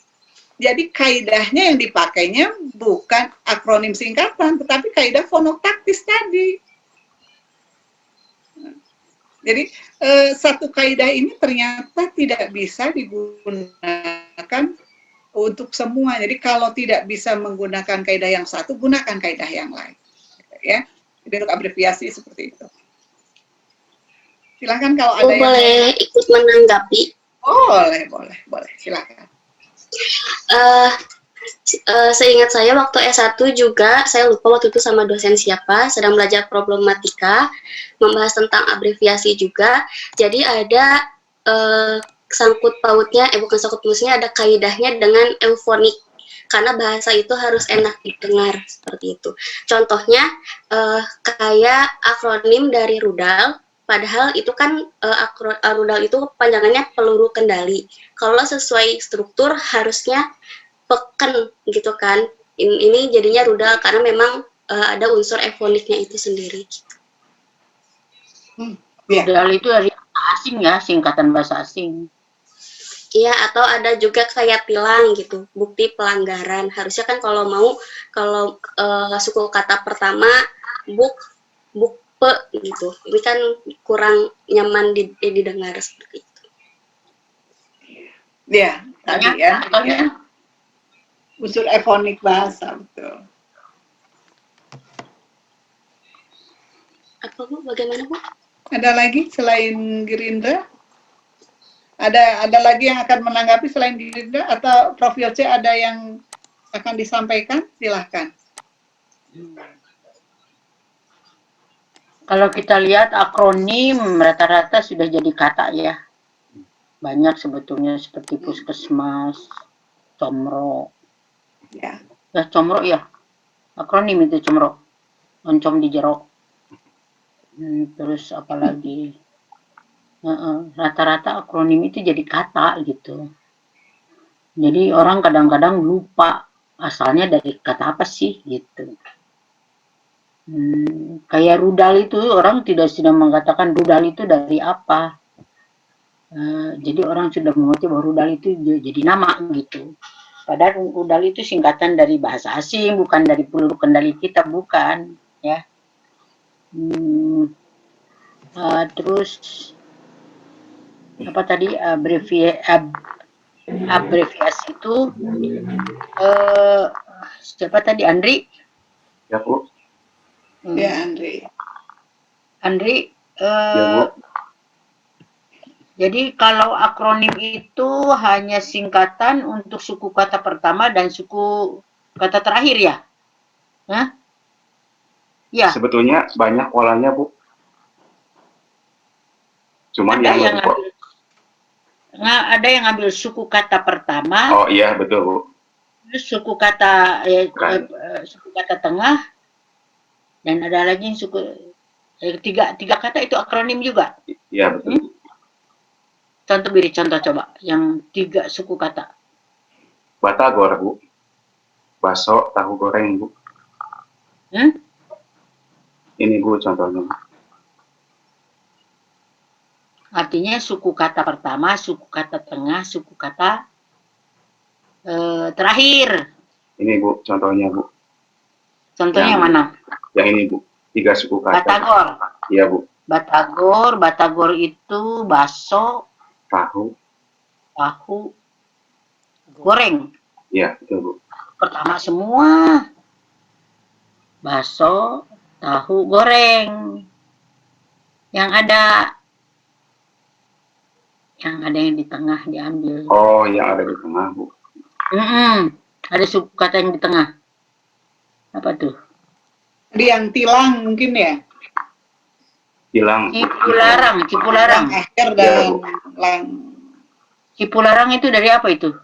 jadi kaidahnya yang dipakainya bukan akronim singkatan, tetapi kaidah fonotaktis tadi. Jadi satu kaidah ini ternyata tidak bisa digunakan untuk semua. Jadi kalau tidak bisa menggunakan kaidah yang satu, gunakan kaidah yang lain. Ya, jadi untuk abreviasi seperti itu. Silakan kalau ada yang boleh ikut menanggapi. Boleh, silakan. Seingat saya waktu S1 juga, saya lupa waktu itu sama dosen siapa, sedang belajar problematika, membahas tentang abreviasi juga. Jadi ada sangkut pautnya, bukan sangkut pautnya, ada kaidahnya dengan eufonik. Karena bahasa itu harus enak didengar, seperti itu. Contohnya, kayak akronim dari rudal, padahal itu kan rudal itu panjangannya peluru kendali. Kalau sesuai struktur harusnya peken gitu kan. Ini jadinya rudal karena memang ada unsur eufoniknya itu sendiri. Rudal itu dari bahasa asing ya, singkatan bahasa asing. Iya, atau ada juga kayak tilang gitu, bukti pelanggaran. Harusnya kan kalau suku kata pertama bukpe gitu. Ini kan kurang nyaman didengar seperti itu. Ya, tadi ya. Unsur eufonik bahasa, betul. Apa Bu? Bagaimana Bu? Ada lagi selain Gerindra? Ada lagi yang akan menanggapi selain Gerindra atau Prof. Yose ada yang akan disampaikan? Silahkan. Kalau kita lihat akronim rata-rata sudah jadi kata ya. Banyak sebetulnya seperti puskesmas, comro. Ya. Ya comro ya. Akronim itu comro. Oncom di jerok. Terus apalagi rata-rata akronim itu jadi kata gitu. Jadi orang kadang-kadang lupa asalnya dari kata apa sih gitu. Kayak rudal itu orang tidak sudah mengatakan rudal itu dari apa. Jadi orang sudah mengerti bahwa rudal itu jadi nama gitu. Padahal rudal itu singkatan dari bahasa asing, bukan dari peluru kendali kita, bukan ya. Terus apa tadi abreviasi itu siapa tadi, Andri? Ya, Bu. Ya, Andri. Andri, Ya, Bu. jadi kalau akronim itu hanya singkatan untuk suku kata pertama dan suku kata terakhir ya? Hah? Ya. Sebetulnya banyak polanya, Bu. Cuman Ada yang ada yang ambil suku kata pertama. Oh iya, betul, Bu. Terus suku kata tengah, dan ada lagi yang suku tiga kata itu akronim juga. Iya, betul. Contoh beri contoh coba yang 3 suku kata. Batagor, Bu. Baso, tahu goreng, Bu. Ini, Bu, contohnya. Artinya suku kata pertama, suku kata tengah, suku kata terakhir. Ini, Bu, contohnya, Bu. Contohnya yang mana? Yang ini, Bu. 3 suku kata. Batagor. Iya, Bu. Batagor itu baso, Tahu. goreng. Iya, betul, Bu. Pertama semua. Baso, tahu, goreng. Yang ada yang di tengah diambil. Oh, yang ada di tengah, Bu. Ada suku kata yang di tengah. Apa tuh? Di yang tilang mungkin ya? Tilang. Cipularang. Akhir dan lang. Cipularang itu dari apa itu?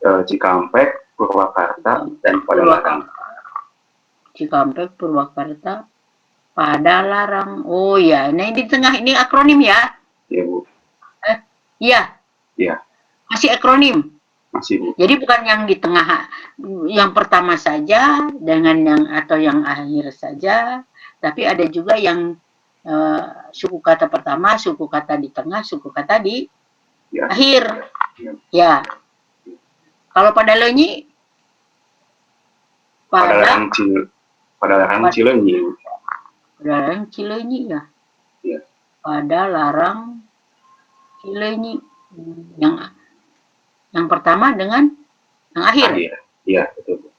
Cikampek, Purwakarta, dan Padalarang. Cikampek, Purwakarta, Padalarang. Oh ya, nah ini di tengah ini akronim ya? Iya, Bu. Iya. Iya. Masih akronim. Masih, Bu. Jadi bukan yang di tengah, yang pertama saja dengan yang akhir saja, tapi ada juga yang suku kata pertama, suku kata di tengah, suku kata di akhir. Ya. Kalau pada Lenyi, Padalarang Cileunyi. Padalarang Cileunyi ya. Iya. Padalarang Cileunyi. Yang pertama dengan yang akhir. Iya, betul.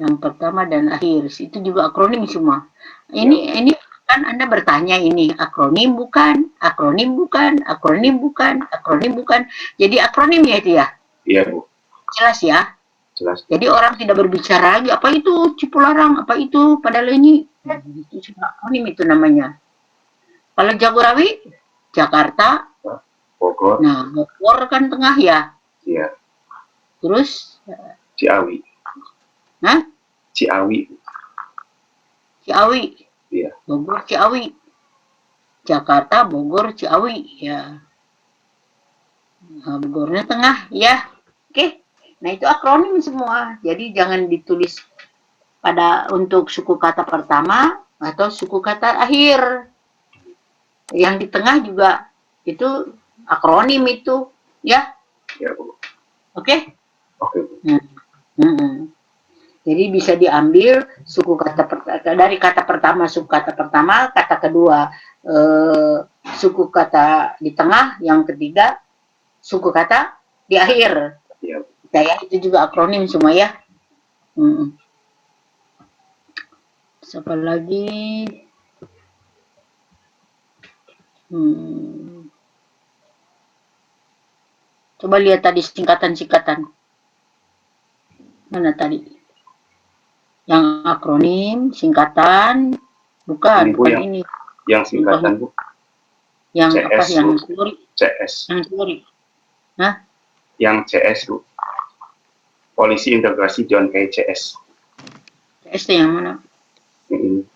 Yang pertama dan akhir itu juga akronim semua. Ini kan Anda bertanya ini akronim bukan, akronim bukan, akronim bukan, akronim bukan. Jadi akronim ya itu ya? Iya, Bu. Jelas ya? Jelas. Jadi orang tidak berbicara lagi apa itu Cipularang, apa itu Padalenyi. Itu akronim itu namanya. Kalau Jagorawi, Jakarta, Bogor. Nah, Bogor kan tengah ya? Iya. Terus? Ciawi. Hah? Ciawi. Iya. Bogor, Ciawi. Jakarta, Bogor, Ciawi. Ya. Nah, Bogornya tengah, ya. Oke. Nah, itu akronim semua. Jadi jangan ditulis untuk suku kata pertama atau suku kata akhir. Yang di tengah juga itu akronim itu, ya. Ya, Bu. Oke? Oke, Bu. Jadi bisa diambil suku kata dari kata pertama, suku kata pertama, kata kedua suku kata di tengah, yang ketiga suku kata di akhir. Ya. Ya, itu juga akronim semua ya. Siapa lagi? Coba lihat tadi singkatan-singkatan. Mana tadi? Yang akronim, singkatan, bukan, Ini, Bu, bukan ini. Yang singkatan, Bu. Yang CS, apa? Yang Bu. teori? CS. Yang teori. Hah? Yang CS, Bu. Polisi Integrasi John K. CS. CS itu yang mana? Ini.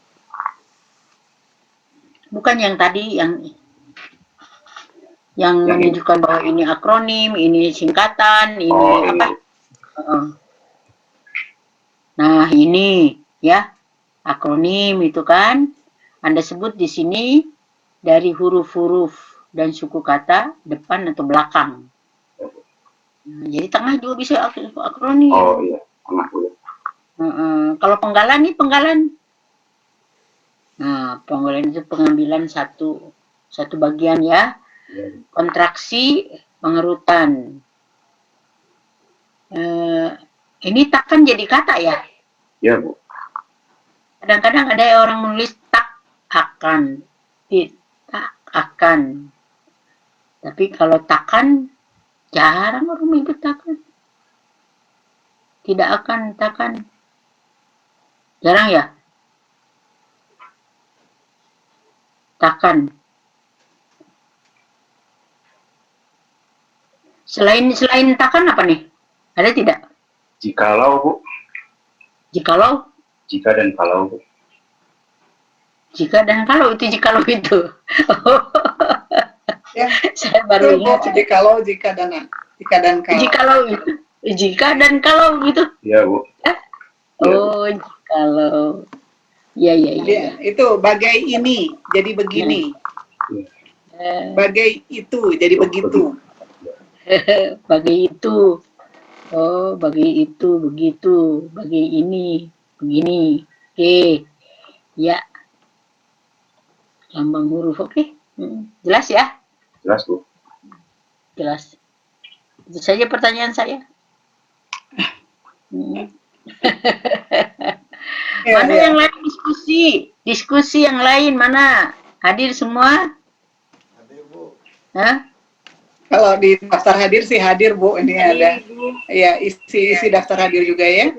Bukan yang tadi, yang menunjukkan bahwa ini akronim, ini singkatan, ini apa? Nah, ini ya, akronim itu kan Anda sebut di sini dari huruf-huruf dan suku kata depan atau belakang. Nah, jadi tengah juga bisa akronim. Oh iya, tengah dulu. Kalau penggalan nih penggalan. Nah, penggalan itu pengambilan satu bagian ya. Kontraksi pengerutan. Ini takkan jadi kata ya? Iya, Bu. Kadang-kadang ada orang menulis tak akan, tak akan. Tapi kalau takkan, jarang orang menyebut takkan. Tidak akan, takkan. Jarang ya? Takkan. Selain takkan apa nih? Ada tidak? Jikalau, Bu. Jikalau? Jika dan kalau, Bu. Jika dan kalau itu. Ya, Saya baru ingat. jikalau, jika dan kalau. Jikalau itu. Jika dan kalau gitu. Iya, Bu. Oh, jikalau. Iya. Itu bagai ini, jadi begini. Bagai itu, jadi begitu. Bagi itu. Oh, bagi itu, begitu. Bagi ini, begini. Oke. Ya. Lambang huruf, oke. Jelas ya? Jelas, Bu. Jelas. Itu saja pertanyaan saya. Mana yang lain diskusi? Diskusi yang lain mana? Hadir semua? Hadir, Bu. Hah? Kalau di daftar hadir sih hadir, Bu. Ini ada. Ya, isi daftar hadir juga ya.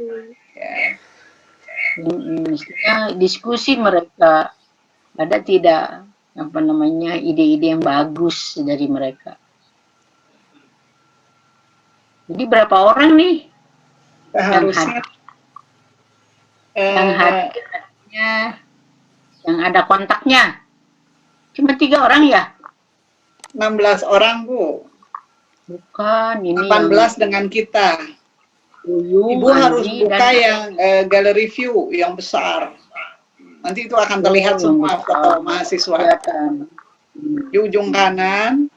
Mestinya diskusi mereka. Ada tidak ide-ide yang bagus dari mereka? Jadi berapa orang nih? Harusnya yang hadirnya, yang ada kontaknya. Cuma 3 orang ya? 16 orang, Bu. Bukan, ini 18 dengan kita. Ibu harus buka yang gallery view yang besar. Nanti itu akan terlihat semua foto mahasiswa. Di ujung kanan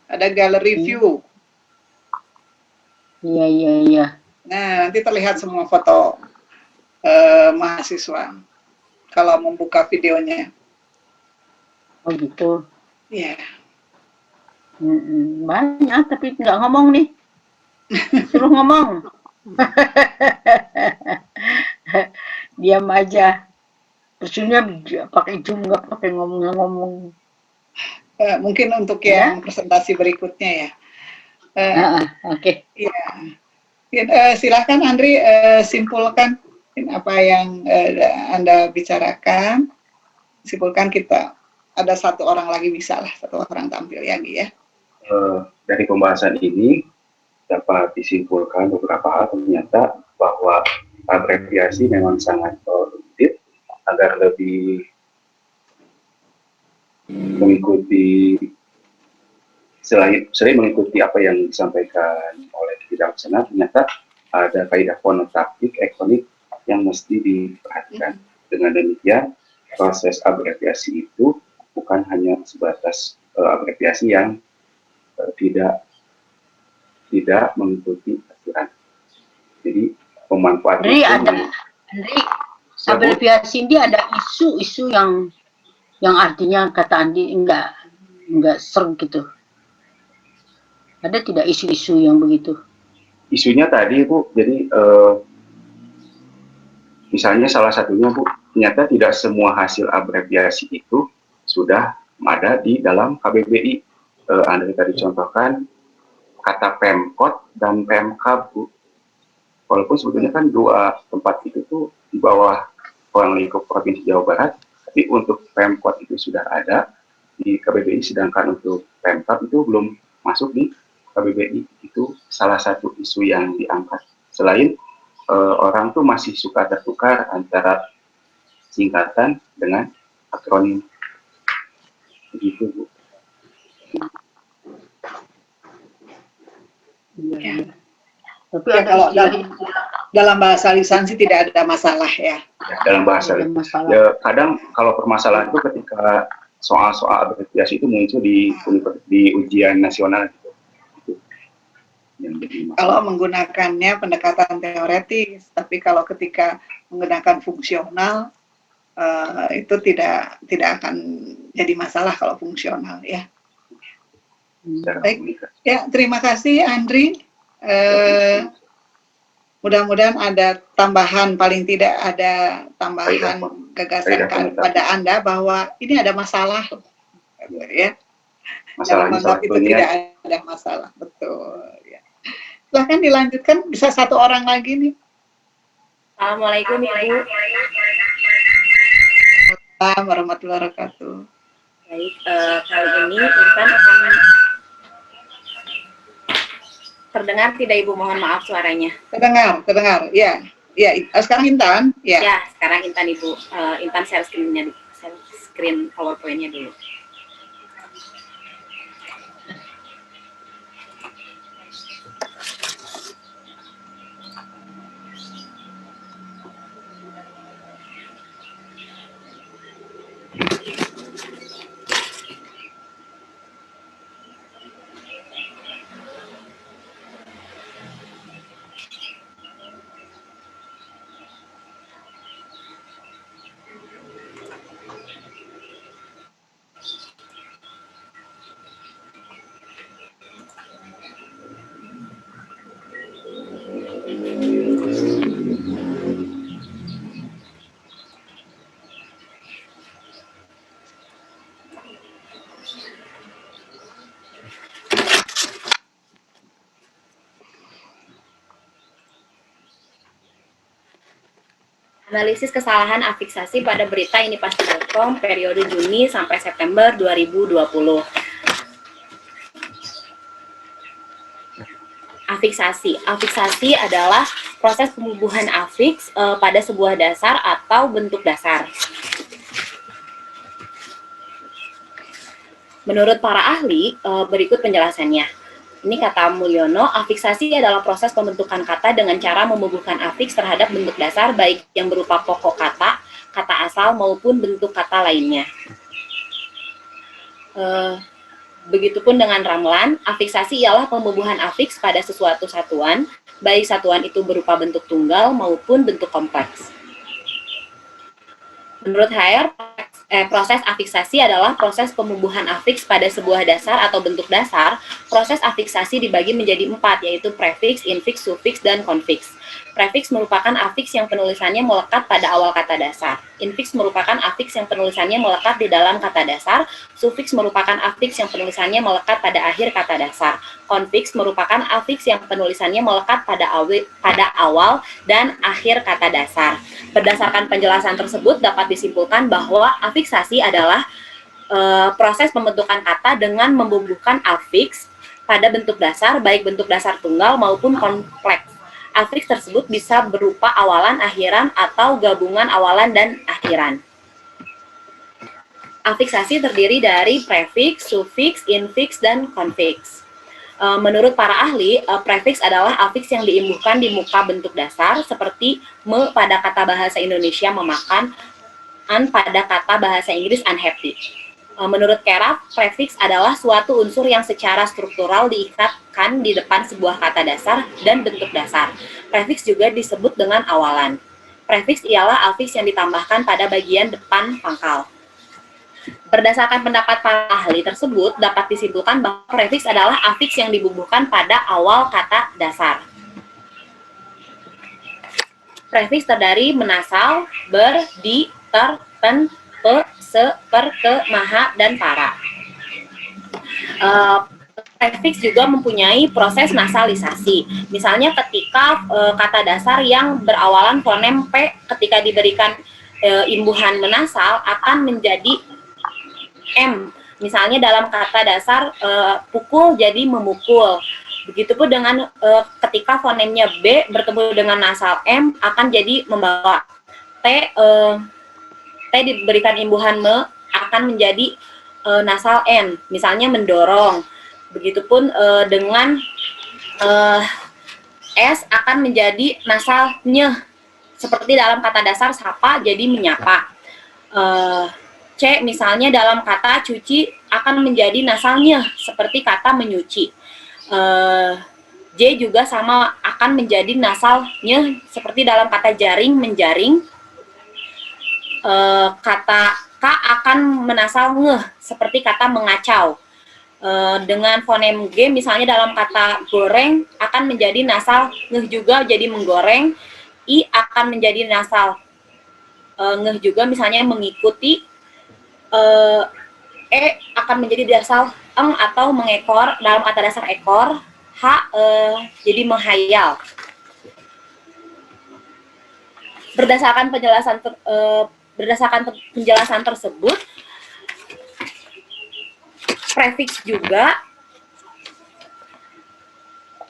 ada gallery view. Iya. Nah, nanti terlihat semua foto mahasiswa kalau membuka videonya. Oh gitu. Iya. Banyak tapi nggak ngomong nih. Suruh ngomong. Diam aja. Terusnya pakai zoom, nggak pakai ngomong. Mungkin untuk yang presentasi berikutnya ya. Oke. Iya. Silakan Andri simpulkan apa yang Anda bicarakan. Simpulkan, kita ada 1 orang lagi, bisa lah 1 orang tampil lagi ya. Dari pembahasan ini dapat disimpulkan beberapa hal. Ternyata bahwa abreviasi memang sangat produktif agar lebih mengikuti, selain mengikuti apa yang disampaikan oleh bidang sana, ternyata ada kaidah fonotaktik ekonik yang mesti diperhatikan. Dengan demikian, proses abreviasi itu bukan hanya sebatas abreviasi yang tidak mengikuti aturan. Jadi pemanfaatan abreviasi ini ada isu-isu yang artinya kata Andi enggak serg gitu. Ada tidak isu-isu yang begitu? Isunya tadi, Bu, jadi misalnya salah satunya, Bu, ternyata tidak semua hasil abreviasi itu sudah ada di dalam KBBI. Anda tadi contohkan kata Pemkot dan Pemkab, Bu. walaupun sebetulnya kan dua tempat itu tuh di bawah ruang lingkup Provinsi Jawa Barat, tapi untuk Pemkot itu sudah ada di KBBI, sedangkan untuk Pemkab itu belum masuk di KBBI. Itu salah satu isu yang diangkat. Selain orang tuh masih suka tertukar antara singkatan dengan akronim. Begitu, Bu. Ya. Tapi Ya, ada kalau istilah dalam bahasa lisansi tidak ada masalah ya. Dalam bahasa ada masalah. ya, kadang kalau permasalahan itu ketika soal-soal abreviasi itu muncul di ujian nasional gitu. Yang jadi masalah. Kalau menggunakannya pendekatan teoretis, tapi kalau ketika menggunakan fungsional itu tidak akan jadi masalah kalau fungsional ya. Secara Baik. komunikasi. Ya, terima kasih Andri. Mudah-mudahan ada tambahan, paling tidak ada tambahan gagasan pada Anda bahwa ini ada masalah, ya. Jangan menganggap itu tidak ada masalah, betul. Ya. Silahkan dilanjutkan, bisa satu orang lagi nih. Assalamualaikum Ibu. Assalamualaikum warahmatullahi wabarakatuh. Baik, kali ini Intan akan terdengar tidak Ibu? Mohon maaf suaranya. Terdengar. Ya. Ya, sekarang Intan. Ya. Ya, sekarang Intan Ibu. Intan share screen-nya dulu. Share screen PowerPoint-nya dulu. Analisis kesalahan afiksasi pada berita ini pasti.com periode Juni sampai September 2020. Afiksasi adalah proses pembubuhan afiks pada sebuah dasar atau bentuk dasar. Menurut para ahli, berikut penjelasannya. Ini kata Mulyono, afiksasi adalah proses pembentukan kata dengan cara membubuhkan afiks terhadap bentuk dasar baik yang berupa pokok kata, kata asal maupun bentuk kata lainnya. Begitupun dengan Ramlan, afiksasi ialah pembubuhan afiks pada sesuatu satuan, baik satuan itu berupa bentuk tunggal maupun bentuk kompleks. Menurut Hayer, proses afiksasi adalah proses pembubuhan afiks pada sebuah dasar atau bentuk dasar. Proses afiksasi dibagi menjadi 4, yaitu prefiks, infiks, sufiks, dan konfiks. Prefiks merupakan afiks yang penulisannya melekat pada awal kata dasar. Infiks merupakan afiks yang penulisannya melekat di dalam kata dasar. Sufiks merupakan afiks yang penulisannya melekat pada akhir kata dasar. Konfiks merupakan afiks yang penulisannya melekat pada awal dan akhir kata dasar. Berdasarkan penjelasan tersebut dapat disimpulkan bahwa afiksasi adalah proses pembentukan kata dengan membubuhkan afiks pada bentuk dasar, baik bentuk dasar tunggal maupun kompleks. Afiks tersebut bisa berupa awalan, akhiran, atau gabungan awalan dan akhiran. Afiksasi terdiri dari prefiks, sufiks, infiks, dan konfiks. Menurut para ahli, prefiks adalah afiks yang diimbuhkan di muka bentuk dasar seperti me pada kata bahasa Indonesia memakan, an pada kata bahasa Inggris unhappy. Menurut Keraf, prefiks adalah suatu unsur yang secara struktural diikatkan di depan sebuah kata dasar dan bentuk dasar. Prefiks juga disebut dengan awalan. Prefiks ialah afiks yang ditambahkan pada bagian depan pangkal. Berdasarkan pendapat para ahli tersebut, dapat disimpulkan bahwa prefiks adalah afiks yang dibubuhkan pada awal kata dasar. Prefiks terdiri menasal, ber, di, ter, pen, pe, se, per, ke, maha, dan para. prefix juga mempunyai proses nasalisasi. Misalnya ketika kata dasar yang berawalan fonem P ketika diberikan imbuhan menasal akan menjadi M. Misalnya dalam kata dasar pukul jadi memukul. Begitupun dengan ketika fonemnya B bertemu dengan nasal M akan jadi membawa. T diberikan imbuhan me akan menjadi nasal N, misalnya mendorong. Begitupun dengan S akan menjadi nasal nyeh, seperti dalam kata dasar sapa jadi menyapa. C misalnya dalam kata cuci akan menjadi nasal nyeh, seperti kata menyuci. J juga sama akan menjadi nasal nyeh, seperti dalam kata jaring menjaring. Kata K akan menasal ngeh, seperti kata mengacau. Dengan fonem G misalnya dalam kata goreng akan menjadi nasal ngeh juga jadi menggoreng. I akan menjadi nasal ngeh juga misalnya mengikuti. E akan menjadi nasal eng atau mengekor dalam kata dasar ekor. H jadi menghayal. Berdasarkan penjelasan tersebut, prefix juga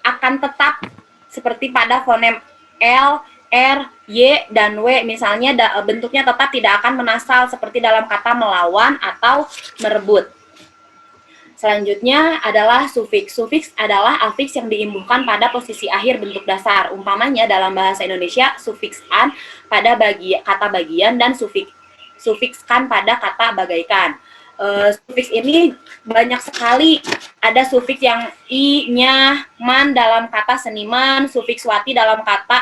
akan tetap seperti pada fonem L, R, Y, dan W. Misalnya bentuknya tetap tidak akan menasal seperti dalam kata melawan atau merebut. Selanjutnya adalah sufiks. Sufiks adalah afiks yang diimbuhkan pada posisi akhir bentuk dasar. Umpamanya dalam bahasa Indonesia, sufiks an pada kata bagian dan sufikskan pada kata bagaikan. Sufiks ini banyak sekali. Ada sufiks yang i, nya, man dalam kata seniman, sufiks wati dalam kata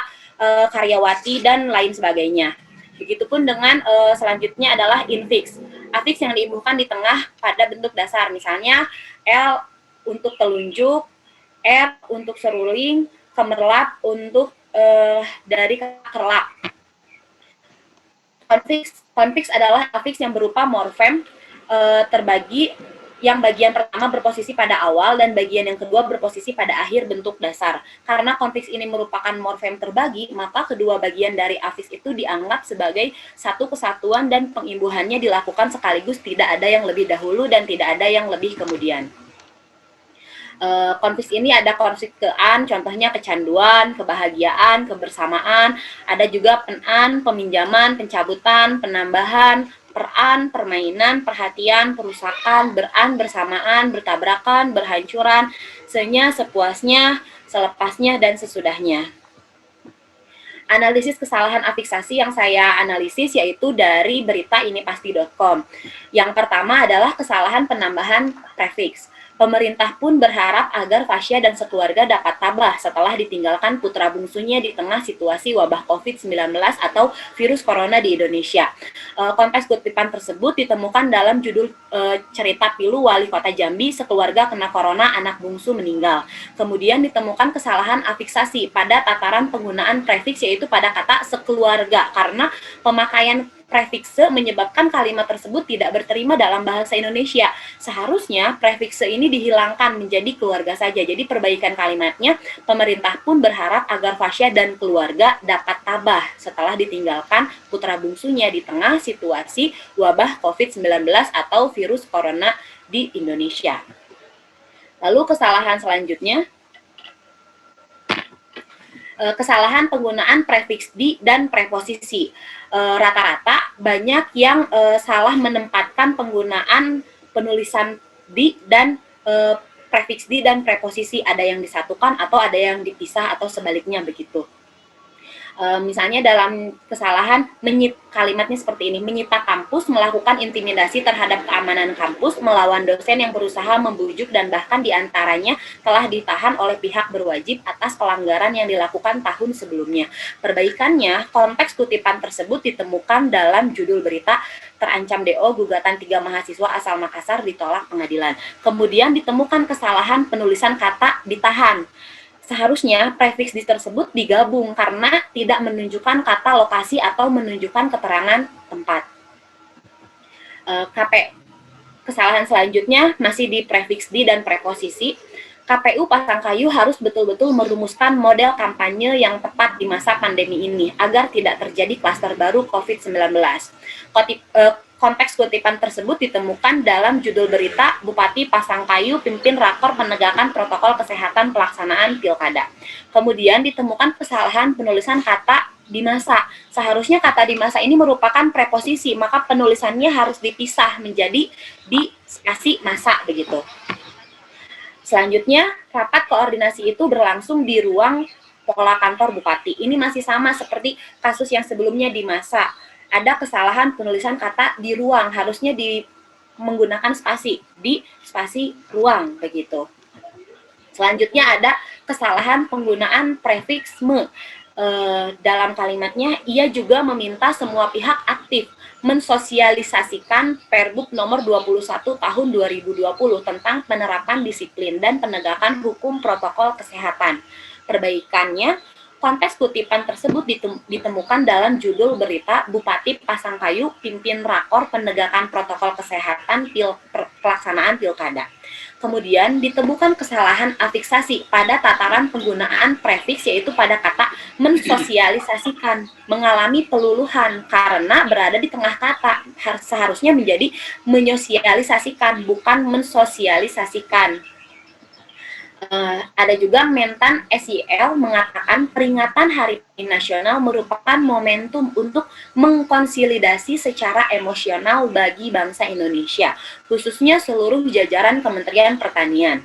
karyawati, dan lain sebagainya. Begitupun dengan selanjutnya adalah infiks. Afiks yang diimbuhkan di tengah pada bentuk dasar. Misalnya L untuk telunjuk, R untuk seruling, kemerlap untuk dari kerlap. Konfiks adalah afiks yang berupa morfem terbagi, yang bagian pertama berposisi pada awal dan bagian yang kedua berposisi pada akhir bentuk dasar. Karena konfiks ini merupakan morfem terbagi, maka kedua bagian dari afiks itu dianggap sebagai satu kesatuan dan pengimbuhannya dilakukan sekaligus, tidak ada yang lebih dahulu dan tidak ada yang lebih kemudian. Konfiks ini ada konfiks ke-an, contohnya kecanduan, kebahagiaan, kebersamaan, ada juga pen-an, peminjaman, pencabutan, penambahan, per-an, permainan, perhatian, perusakan, ber-an, bersamaan, bertabrakan, berhancuran, senya, sepuasnya, selepasnya, dan sesudahnya. Analisis kesalahan afiksasi yang saya analisis yaitu dari berita inipasti.com. Yang pertama adalah kesalahan penambahan prefiks. Pemerintah pun berharap agar Fasya dan sekeluarga dapat tabah setelah ditinggalkan putra bungsunya di tengah situasi wabah COVID-19 atau virus corona di Indonesia. Konteks kutipan tersebut ditemukan dalam judul cerita pilu Wali Kota Jambi, sekeluarga kena corona, anak bungsu meninggal. Kemudian ditemukan kesalahan afiksasi pada tataran penggunaan prefiks yaitu pada kata sekeluarga, karena pemakaian prefikse menyebabkan kalimat tersebut tidak berterima dalam bahasa Indonesia. Seharusnya prefikse ini dihilangkan menjadi keluarga saja. Jadi perbaikan kalimatnya, pemerintah pun berharap agar Fasya dan keluarga dapat tabah setelah ditinggalkan putra bungsunya di tengah situasi wabah COVID-19 atau virus corona di Indonesia. Lalu kesalahan selanjutnya, kesalahan penggunaan prefiks di dan preposisi. Rata-rata banyak yang salah menempatkan penggunaan penulisan di dan prefiks di dan preposisi, ada yang disatukan atau ada yang dipisah atau sebaliknya begitu. Misalnya dalam kesalahan kalimatnya seperti ini, menyita kampus, melakukan intimidasi terhadap keamanan kampus, melawan dosen yang berusaha membujuk dan bahkan diantaranya telah ditahan oleh pihak berwajib atas pelanggaran yang dilakukan tahun sebelumnya. Perbaikannya, konteks kutipan tersebut ditemukan dalam judul berita terancam DO gugatan 3 mahasiswa asal Makassar ditolak pengadilan. Kemudian ditemukan kesalahan penulisan kata ditahan. Seharusnya prefiks di tersebut digabung karena tidak menunjukkan kata lokasi atau menunjukkan keterangan tempat. Kesalahan selanjutnya masih di prefiks di dan preposisi. KPU Pasangkayu harus betul-betul merumuskan model kampanye yang tepat di masa pandemi ini agar tidak terjadi klaster baru COVID-19. Konteks kutipan tersebut ditemukan dalam judul berita Bupati Pasangkayu pimpin rakor penegakan protokol kesehatan pelaksanaan pilkada. Kemudian ditemukan kesalahan penulisan kata di masa. Seharusnya kata di masa ini merupakan preposisi, maka penulisannya harus dipisah menjadi di spasi masa begitu. Selanjutnya, rapat koordinasi itu berlangsung di ruang pola kantor Bupati. Ini masih sama seperti kasus yang sebelumnya di masa. Ada kesalahan penulisan kata di ruang, harusnya menggunakan spasi, di spasi ruang, begitu. Selanjutnya ada kesalahan penggunaan prefiks me. Dalam kalimatnya, ia juga meminta semua pihak aktif mensosialisasikan Perbuk nomor 21 tahun 2020 tentang penerapan disiplin dan penegakan hukum protokol kesehatan. Perbaikannya, konteks kutipan tersebut ditemukan dalam judul berita Bupati Pasangkayu pimpin rakor penegakan protokol kesehatan pelaksanaan pilkada. Kemudian ditemukan kesalahan afiksasi pada tataran penggunaan prefiks yaitu pada kata mensosialisasikan, mengalami peluluhan karena berada di tengah kata, seharusnya menjadi menyosialisasikan bukan mensosialisasikan. Ada juga Mentan SIL mengatakan peringatan Hari Nasional merupakan momentum untuk mengkonsolidasi secara emosional bagi bangsa Indonesia, khususnya seluruh jajaran Kementerian Pertanian.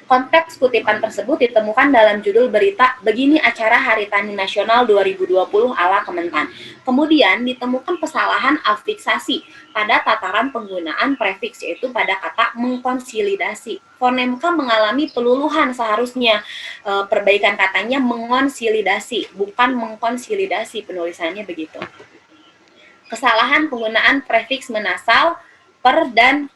Konteks kutipan tersebut ditemukan dalam judul berita Begini Acara Hari Tani Nasional 2020 ala Kementan. Kemudian ditemukan kesalahan afiksasi pada tataran penggunaan prefiks yaitu pada kata mengkonsolidasi. Fonemka mengalami peluluhan seharusnya perbaikan katanya mengonsolidasi bukan mengkonsolidasi, penulisannya begitu. Kesalahan penggunaan prefiks menasal per dan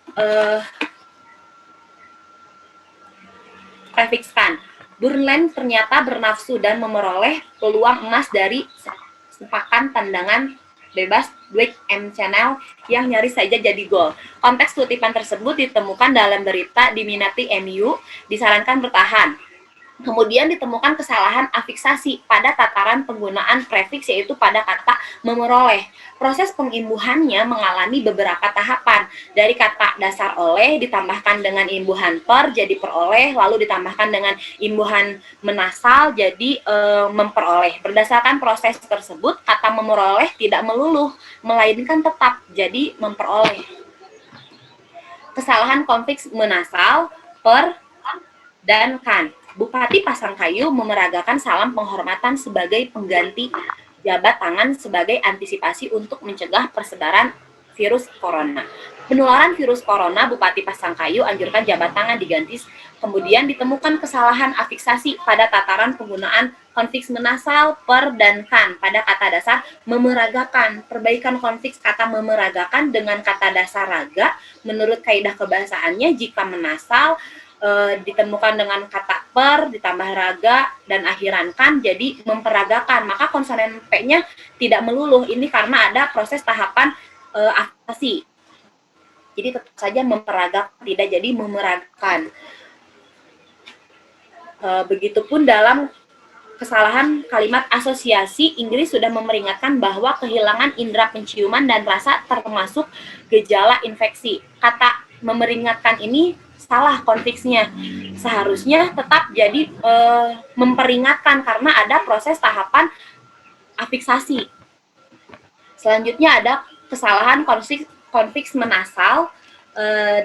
prefikskan. Burnland ternyata bernafsu dan memperoleh peluang emas dari sepakan tendangan bebas Dwight M. Channel yang nyaris saja jadi gol. Konteks kutipan tersebut ditemukan dalam berita diminati MU, disarankan bertahan. Kemudian ditemukan kesalahan afiksasi pada tataran penggunaan prefiks yaitu pada kata memeroleh. Proses pengimbuhannya mengalami beberapa tahapan. Dari kata dasar oleh ditambahkan dengan imbuhan per jadi peroleh, lalu ditambahkan dengan imbuhan menasal jadi memperoleh. Berdasarkan proses tersebut, kata memeroleh tidak meluluh, melainkan tetap jadi memperoleh. Kesalahan konfiks menasal per dan kan. Bupati Pasangkayu memeragakan salam penghormatan sebagai pengganti jabat tangan sebagai antisipasi untuk mencegah persebaran virus corona. Penularan virus corona, Bupati Pasangkayu anjurkan jabat tangan diganti. Kemudian ditemukan kesalahan afiksasi pada tataran penggunaan konfiks menasal per dan kan pada kata dasar memeragakan. Perbaikan konfiks kata memeragakan dengan kata dasar raga menurut kaidah kebahasaannya jika menasal ditemukan dengan kata per ditambah raga dan akhiran kan jadi memperagakan, maka konsonan P-nya tidak meluluh. Ini karena ada proses tahapan afiksasi. Jadi tetap saja memperagakan, tidak jadi memeragakan. Begitupun dalam kesalahan kalimat asosiasi, Inggris sudah memperingatkan bahwa kehilangan indera penciuman dan rasa termasuk gejala infeksi. Kata memperingatkan ini salah konfiksnya. Seharusnya tetap jadi memperingatkan karena ada proses tahapan afiksasi. Selanjutnya ada kesalahan konfiks menasal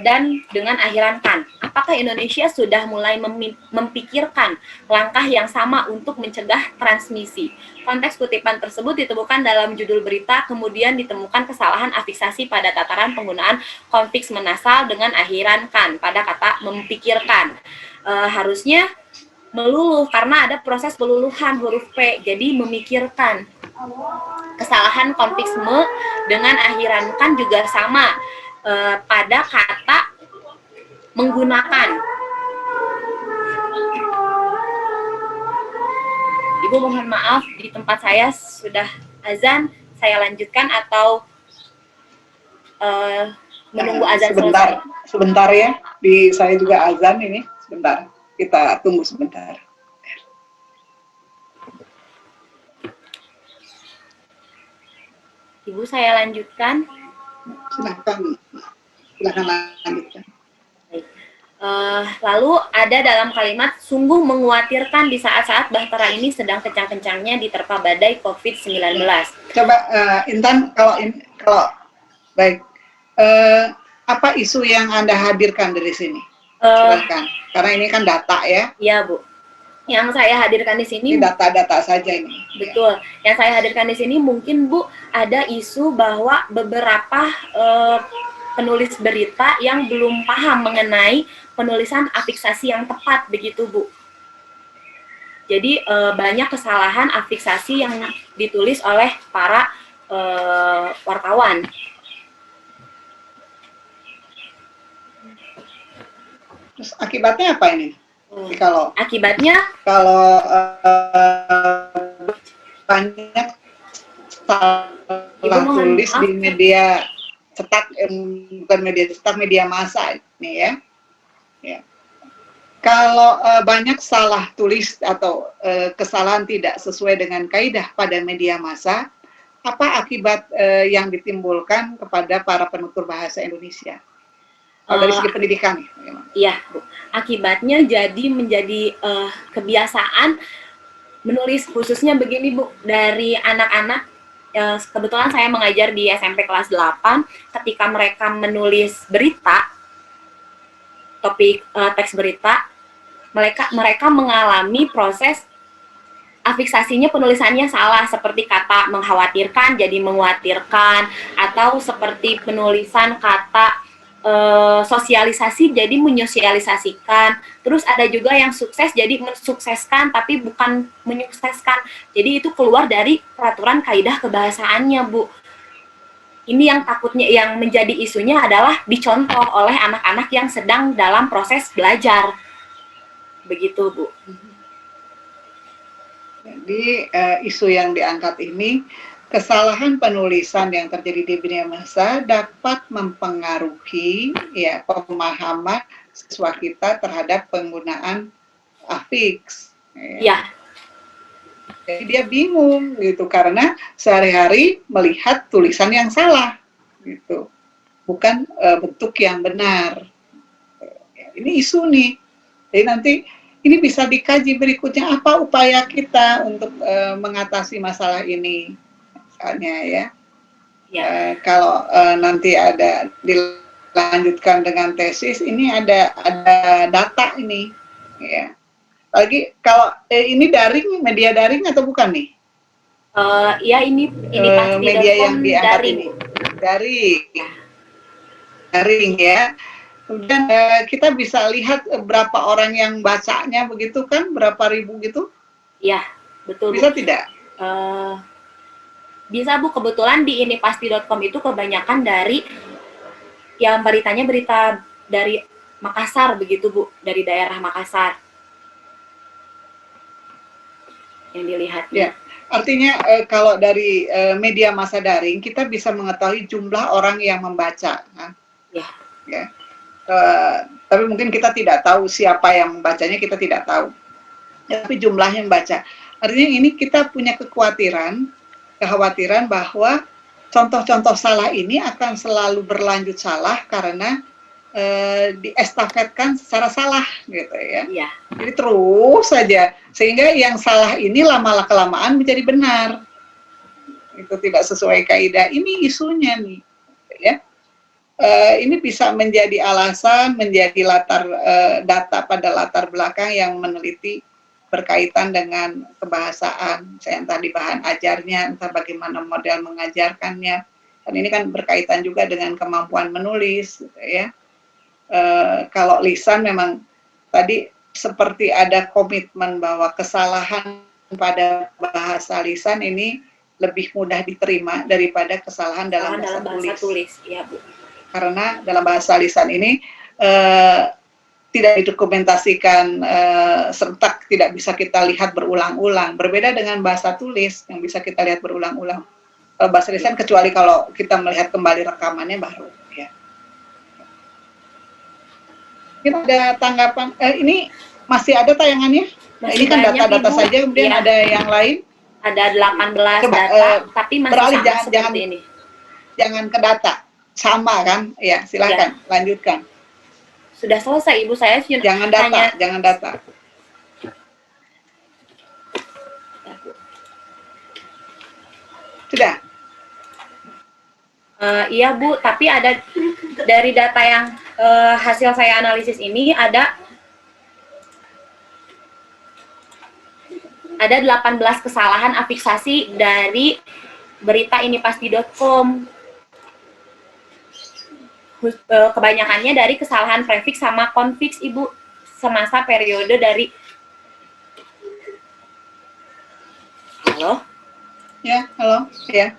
dan dengan akhiran kan. Apakah Indonesia sudah mulai memikirkan langkah yang sama untuk mencegah transmisi? Konteks kutipan tersebut ditemukan dalam judul berita, kemudian ditemukan kesalahan afiksasi pada tataran penggunaan konfiks menasal dengan akhiran kan pada kata memikirkan. Harusnya meluluh karena ada proses peluluhan huruf P, jadi memikirkan. Kesalahan konfiks me dengan akhiran kan juga sama pada kata menggunakan. Ibu mohon maaf, di tempat saya sudah azan, saya lanjutkan atau menunggu azan sebentar, selesai. sebentar ya. Saya juga azan ini. Sebentar, kita tunggu sebentar. Ibu, saya lanjutkan. Silakan lanjutkan. Lalu ada dalam kalimat sungguh menguatirkan di saat-saat Bahtera ini sedang kencang-kencangnya diterpa badai COVID-19. Coba Intan, kalau baik, apa isu yang Anda hadirkan dari sini? Silakan, karena ini kan data ya. Iya, Bu. Yang saya hadirkan di sini data-data saja ini. Betul. Yang saya hadirkan di sini mungkin, Bu, ada isu bahwa beberapa penulis berita yang belum paham mengenai penulisan afiksasi yang tepat, begitu, Bu. Jadi banyak kesalahan afiksasi yang ditulis oleh para wartawan. Terus akibatnya apa ini? Akibatnya banyak salah tulis di media cetak, bukan media cetak, media massa ini ya. Kalau banyak salah tulis atau kesalahan tidak sesuai dengan kaidah pada media massa, apa akibat yang ditimbulkan kepada para penutur bahasa Indonesia? Dari segi pendidikan, iya, Bu. Akibatnya menjadi kebiasaan menulis, khususnya begini, Bu, dari anak-anak. Kebetulan saya mengajar di SMP kelas 8, ketika mereka menulis berita, topik teks berita, mereka mengalami proses afiksasinya, penulisannya salah, seperti kata mengkhawatirkan jadi menguatirkan, atau seperti penulisan kata sosialisasi jadi menyosialisasikan. Terus ada juga yang sukses jadi mensukseskan tapi bukan menyukseskan. Jadi itu keluar dari peraturan kaidah kebahasaannya, Bu. Ini yang takutnya, yang menjadi isunya adalah dicontoh oleh anak-anak yang sedang dalam proses belajar. Begitu, Bu. Jadi isu yang diangkat ini, kesalahan penulisan yang terjadi di media massa dapat mempengaruhi ya pemahaman siswa kita terhadap penggunaan afiks. Ya. Jadi dia bingung gitu karena sehari-hari melihat tulisan yang salah gitu, bukan bentuk yang benar. Ini isu nih. Jadi nanti ini bisa dikaji berikutnya, apa upaya kita untuk mengatasi masalah ini. Misalnya ya, kalau nanti ada dilanjutkan dengan tesis, ini ada data ini, ya. Lagi kalau ini daring, media daring atau bukan nih? Ya ini pasti media yang diangkat daring. Ini daring ya. Kemudian kita bisa lihat berapa orang yang bacanya begitu kan, berapa ribu gitu? Iya, betul. Bisa tidak? Bisa, Bu. Kebetulan di inipasti.com itu kebanyakan dari yang beritanya berita dari Makassar begitu, Bu, dari daerah Makassar yang dilihat. Ya, artinya kalau dari media massa daring kita bisa mengetahui jumlah orang yang membaca. Kan? Ya. Tapi mungkin kita tidak tahu siapa yang membacanya, kita tidak tahu. Tapi jumlahnya yang membaca. Artinya ini kita punya kekhawatiran bahwa contoh-contoh salah ini akan selalu berlanjut salah karena diestafetkan secara salah gitu ya. Iya. Jadi terus saja sehingga yang salah ini lama-kelamaan menjadi benar. Itu tidak sesuai kaidah. Ini isunya nih, ya. Ini bisa menjadi alasan, menjadi latar data pada latar belakang yang meneliti berkaitan dengan kebahasaan, saya entah di bahan ajarnya, entah bagaimana model mengajarkannya. Dan ini kan berkaitan juga dengan kemampuan menulis, gitu ya. Kalau lisan memang tadi seperti ada komitmen bahwa kesalahan pada bahasa lisan ini lebih mudah diterima daripada kesalahan dalam bahasa tulis. Ya, Bu. Karena dalam bahasa lisan ini tidak didokumentasikan serentak, tidak bisa kita lihat berulang-ulang. Berbeda dengan bahasa tulis yang bisa kita lihat berulang-ulang. Bahasa lisan kecuali kalau kita melihat kembali rekamannya baru. Ya. Kita ada tanggapan, ini masih ada tayangannya? Masih Ini kan banyak, data-data Ibu. saja, kemudian Iya. ada yang lain. Ada 18 Coba, data, tapi masih beralih, sama jangan- seperti jangan- ini. Jangan ke data, sama kan? Ya, silakan lanjutkan. Sudah selesai, Ibu. Saya Jangan data, hanya jangan data. Sudah. Iya Bu, tapi ada dari data yang hasil saya analisis ini ada 18 kesalahan afiksasi dari berita inipasti.com. Kebanyakannya dari kesalahan prefix sama konfiks Ibu semasa periode dari Halo? Ya, halo. Ya.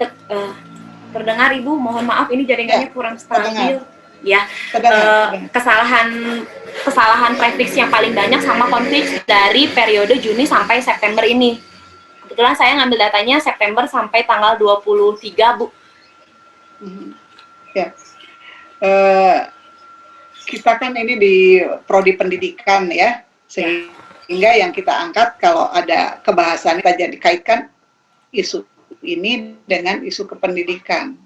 Terdengar Ibu, mohon maaf ini jaringannya kurang stabil. Ya, Terdengar. kesalahan prefix yang paling banyak sama konfiks dari periode Juni sampai September ini. Kebetulan saya ngambil datanya September sampai tanggal 23, Bu. Ya. Kita kan ini di prodi pendidikan ya, sehingga yang kita angkat kalau ada kebahasan kita jadi kaitkan isu ini dengan isu kependidikan.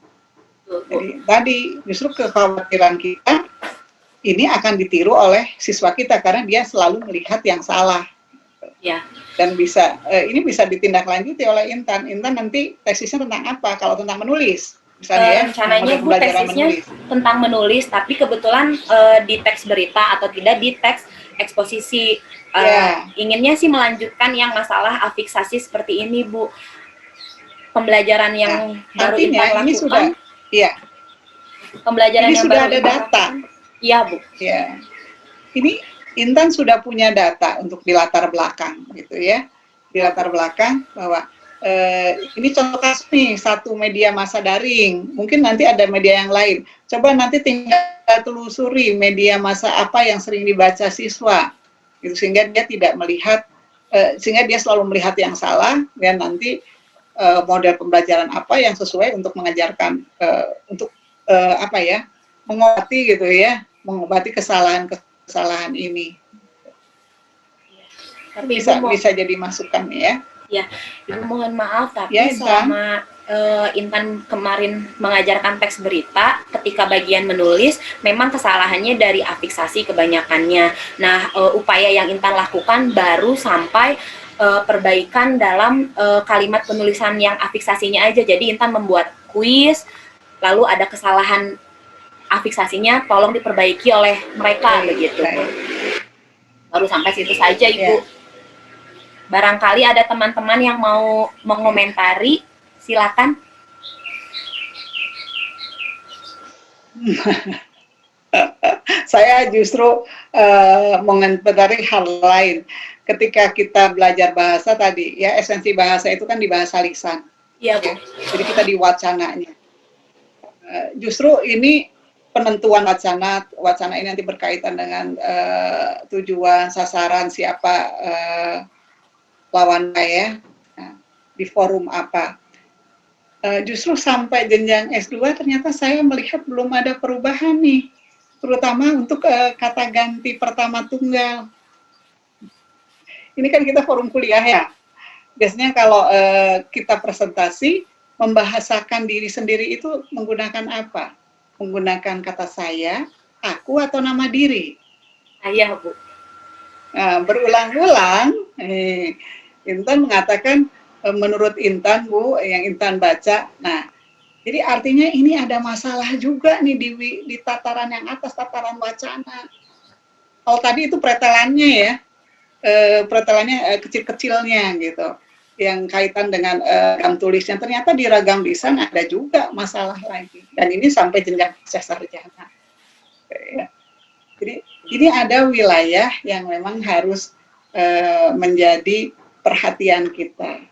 Jadi tadi justru kekhawatiran kita ini akan ditiru oleh siswa kita karena dia selalu melihat yang salah. Ya. Dan ini bisa ditindaklanjuti oleh Intan. Intan nanti tesisnya tentang apa? Kalau tentang menulis, misalnya rencananya Bu tesisnya tentang menulis, tapi kebetulan di teks berita atau tidak di teks eksposisi. Inginnya sih melanjutkan yang masalah afiksasi seperti ini Bu. Pembelajaran yang baru Intan lakukan. Ini sudah, ya. Pembelajaran ini yang sudah baru ada data. Iya Bu. Ya. Ini Intan sudah punya data untuk di latar belakang, gitu ya. Di latar belakang bahwa ini contoh kasus nih, satu media massa daring. Mungkin nanti ada media yang lain. Coba nanti tinggal telusuri media massa apa yang sering dibaca siswa, gitu, sehingga dia tidak melihat, sehingga dia selalu melihat yang salah, dan nanti model pembelajaran apa yang sesuai untuk mengajarkan, untuk mengobati gitu ya, mengobati kesalahan ini. Tapi bisa jadi masukan ya. Ya, Ibu mohon maaf, tapi ya, selama Intan kemarin mengajarkan teks berita, ketika bagian menulis, memang kesalahannya dari afiksasi kebanyakannya. Nah, upaya yang Intan lakukan baru sampai perbaikan dalam kalimat penulisan yang afiksasinya aja. Jadi Intan membuat kuis, lalu ada kesalahan afiksasinya, tolong diperbaiki oleh mereka begitu. Baru sampai situ saja Ibu. Barangkali ada teman-teman yang mau mengomentari, silakan. Saya justru mengomentari hal lain. Ketika kita belajar bahasa tadi, ya esensi bahasa itu kan di bahasa lisan. Iya, Bu. Jadi kita di wacananya. Justru ini penentuan wacana ini nanti berkaitan dengan tujuan, sasaran, siapa lawan saya, di forum apa. Justru sampai jenjang S2 ternyata saya melihat belum ada perubahan nih, terutama untuk kata ganti pertama tunggal. Ini kan kita forum kuliah ya. Biasanya kalau kita presentasi, membahasakan diri sendiri itu menggunakan apa? Menggunakan kata saya, aku, atau nama diri? Saya, Bu. Berulang-ulang, Intan mengatakan menurut Intan, Bu, yang Intan baca. Nah, jadi artinya ini ada masalah juga nih di tataran yang atas, tataran wacana. Kalau tadi itu pretelannya ya, pretelannya kecil-kecilnya gitu, yang kaitan dengan ragam tulisnya. Ternyata di ragam lisan ada juga masalah lagi, dan ini sampai jenjang sarjana. Jadi ini ada wilayah yang memang harus menjadi perhatian kita.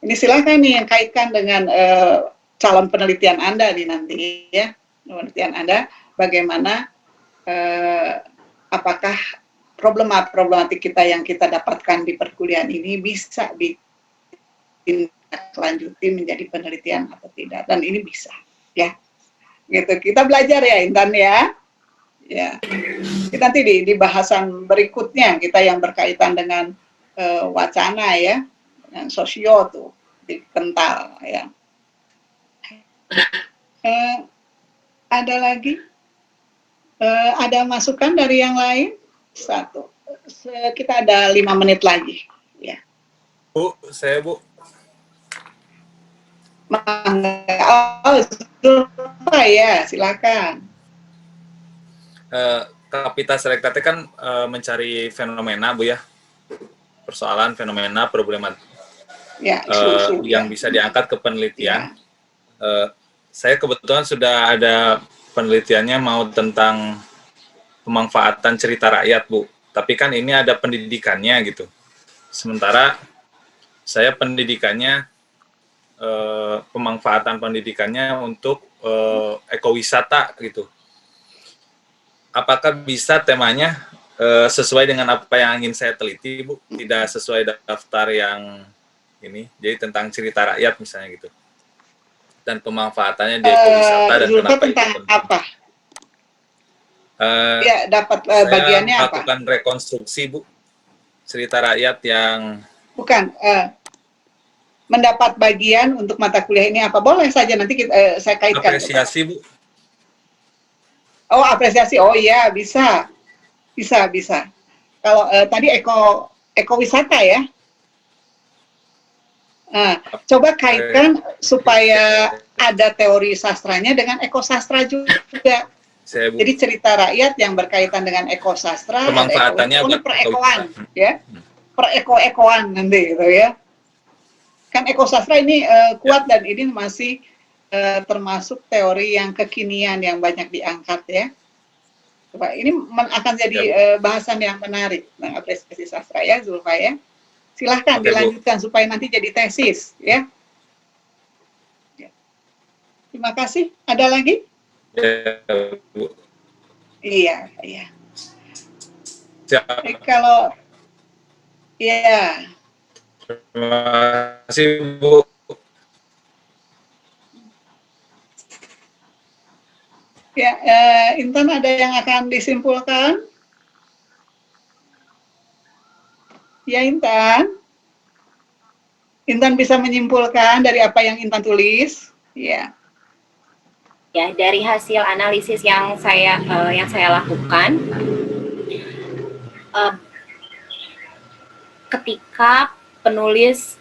Ini silakan nih yang kaitkan dengan calon penelitian Anda nih nanti ya, penelitian Anda bagaimana apakah problematik kita yang kita dapatkan di perkuliahan ini bisa ditindaklanjuti menjadi penelitian atau tidak, dan ini bisa ya. Gitu, kita belajar ya Intan ya. Ya. Kita nanti di bahasan berikutnya kita yang berkaitan dengan wacana ya, dengan sosio tuh dikental ya. Ada lagi? Ada masukan dari yang lain? Satu. Kita ada 5 menit lagi. Ya. Bu, saya Bu. Oh, Zulfa ya, silakan. Kapita Selektate kan mencari fenomena Bu ya, persoalan fenomena problematik Ya, yang bisa diangkat ke penelitian. Saya kebetulan sudah ada penelitiannya mau tentang pemanfaatan cerita rakyat Bu, tapi kan ini ada pendidikannya gitu. Sementara saya pendidikannya pemanfaatan pendidikannya untuk ekowisata gitu. Apakah bisa temanya sesuai dengan apa yang ingin saya teliti, Bu? Tidak sesuai daftar yang ini, jadi tentang cerita rakyat misalnya gitu. Dan pemanfaatannya di ekowisata dan kenapa itu penting. Apa? Ya, dapat bagiannya saya apa? melakukan rekonstruksi, Bu. Cerita rakyat yang... Bukan, mendapat bagian untuk mata kuliah ini apa? Boleh saja, nanti saya kaitkan. Apresiasi, Bu. Oh, apresiasi. Oh iya, bisa. Bisa. Kalau tadi ekowisata ya. Nah, coba kaitkan supaya ada teori sastranya dengan ekosastra juga. Jadi cerita rakyat yang berkaitan dengan ekosastra, pemanfaatannya perekoan, ya, pereko-ekoan nanti gitu ya. Kan ekosastra ini kuat dan ini masih termasuk teori yang kekinian yang banyak diangkat ya. Coba ini akan jadi bahasan yang menarik tentang apresiasi sastra ya, Zulfa ya. Silahkan dilanjutkan supaya nanti jadi tesis ya. Terima kasih. Ada lagi? Iya. Kalau ya. Terima kasih Bu. Ya, Intan ada yang akan disimpulkan? Ya, Intan. Intan bisa menyimpulkan dari apa yang Intan tulis? Ya. Ya, dari hasil analisis yang saya lakukan, ketika penulis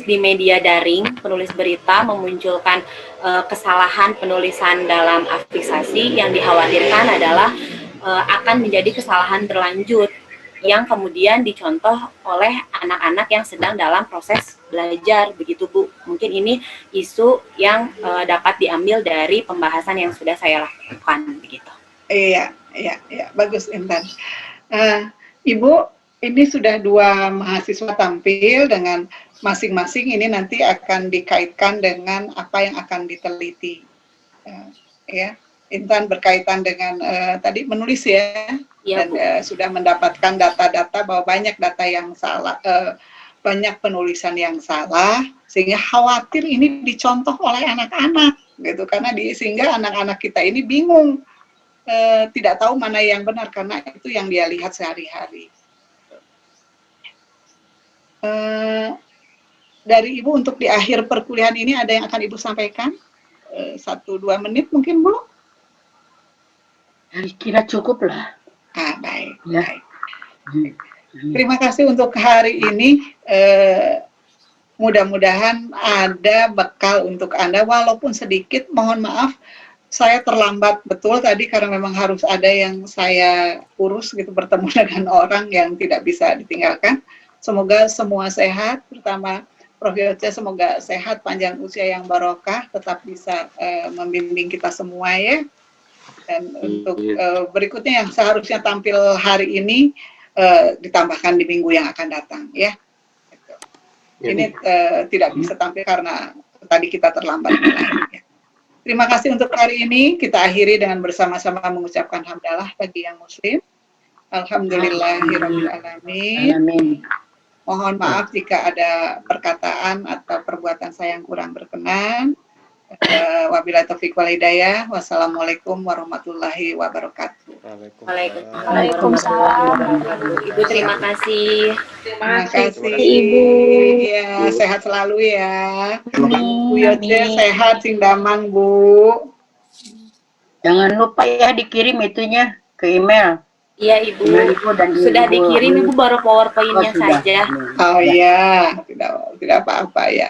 di media daring, penulis berita memunculkan kesalahan penulisan dalam afiksasi, yang dikhawatirkan adalah akan menjadi kesalahan berlanjut yang kemudian dicontoh oleh anak-anak yang sedang dalam proses belajar, begitu Bu. Mungkin ini isu yang dapat diambil dari pembahasan yang sudah saya lakukan, begitu. Iya, bagus Intan. Ibu, ini sudah 2 mahasiswa tampil dengan masing-masing, ini nanti akan dikaitkan dengan apa yang akan diteliti. Ya, Intan berkaitan dengan tadi menulis ya. Dan sudah mendapatkan data-data bahwa banyak data yang salah, banyak penulisan yang salah, sehingga khawatir ini dicontoh oleh anak-anak, gitu. Karena sehingga anak-anak kita ini bingung, tidak tahu mana yang benar karena itu yang dia lihat sehari-hari. Dari Ibu untuk di akhir perkuliahan ini ada yang akan Ibu sampaikan? 1-2 menit mungkin Bu? Kira cukup lah. Baik. Ya. Baik. Terima kasih untuk hari ini. Mudah-mudahan ada bekal untuk Anda, walaupun sedikit. Mohon maaf, saya terlambat betul tadi karena memang harus ada yang saya urus gitu, bertemu dengan orang yang tidak bisa ditinggalkan. Semoga semua sehat, terutama Prof. Yoce, semoga sehat, panjang usia yang barokah, tetap bisa membimbing kita semua ya. Dan untuk berikutnya yang seharusnya tampil hari ini ditambahkan di minggu yang akan datang ya. Ini tidak bisa tampil karena tadi kita terlambat mulai. Ya. Terima kasih untuk hari ini. Kita akhiri dengan bersama-sama mengucapkan hamdalah bagi yang muslim. Alhamdulillahirabbil alamin. Mohon maaf jika ada perkataan atau perbuatan saya yang kurang berkenan. Wabillahi taufiq wal hidayah. Wassalamualaikum warahmatullahi wabarakatuh. Waalaikumsalam. Ibu terima kasih. Terima kasih Ibu. ya, sehat selalu ya. Amin. Bu Yodnya sehat, Sindamang Bu. Jangan lupa ya dikirim itunya ke email. Iya Ibu. Email Ibu dan Sudah Ibu. dikirim Ibu, baru PowerPoint-nya Oh, sudah. saja. Oh iya, tidak apa-apa ya.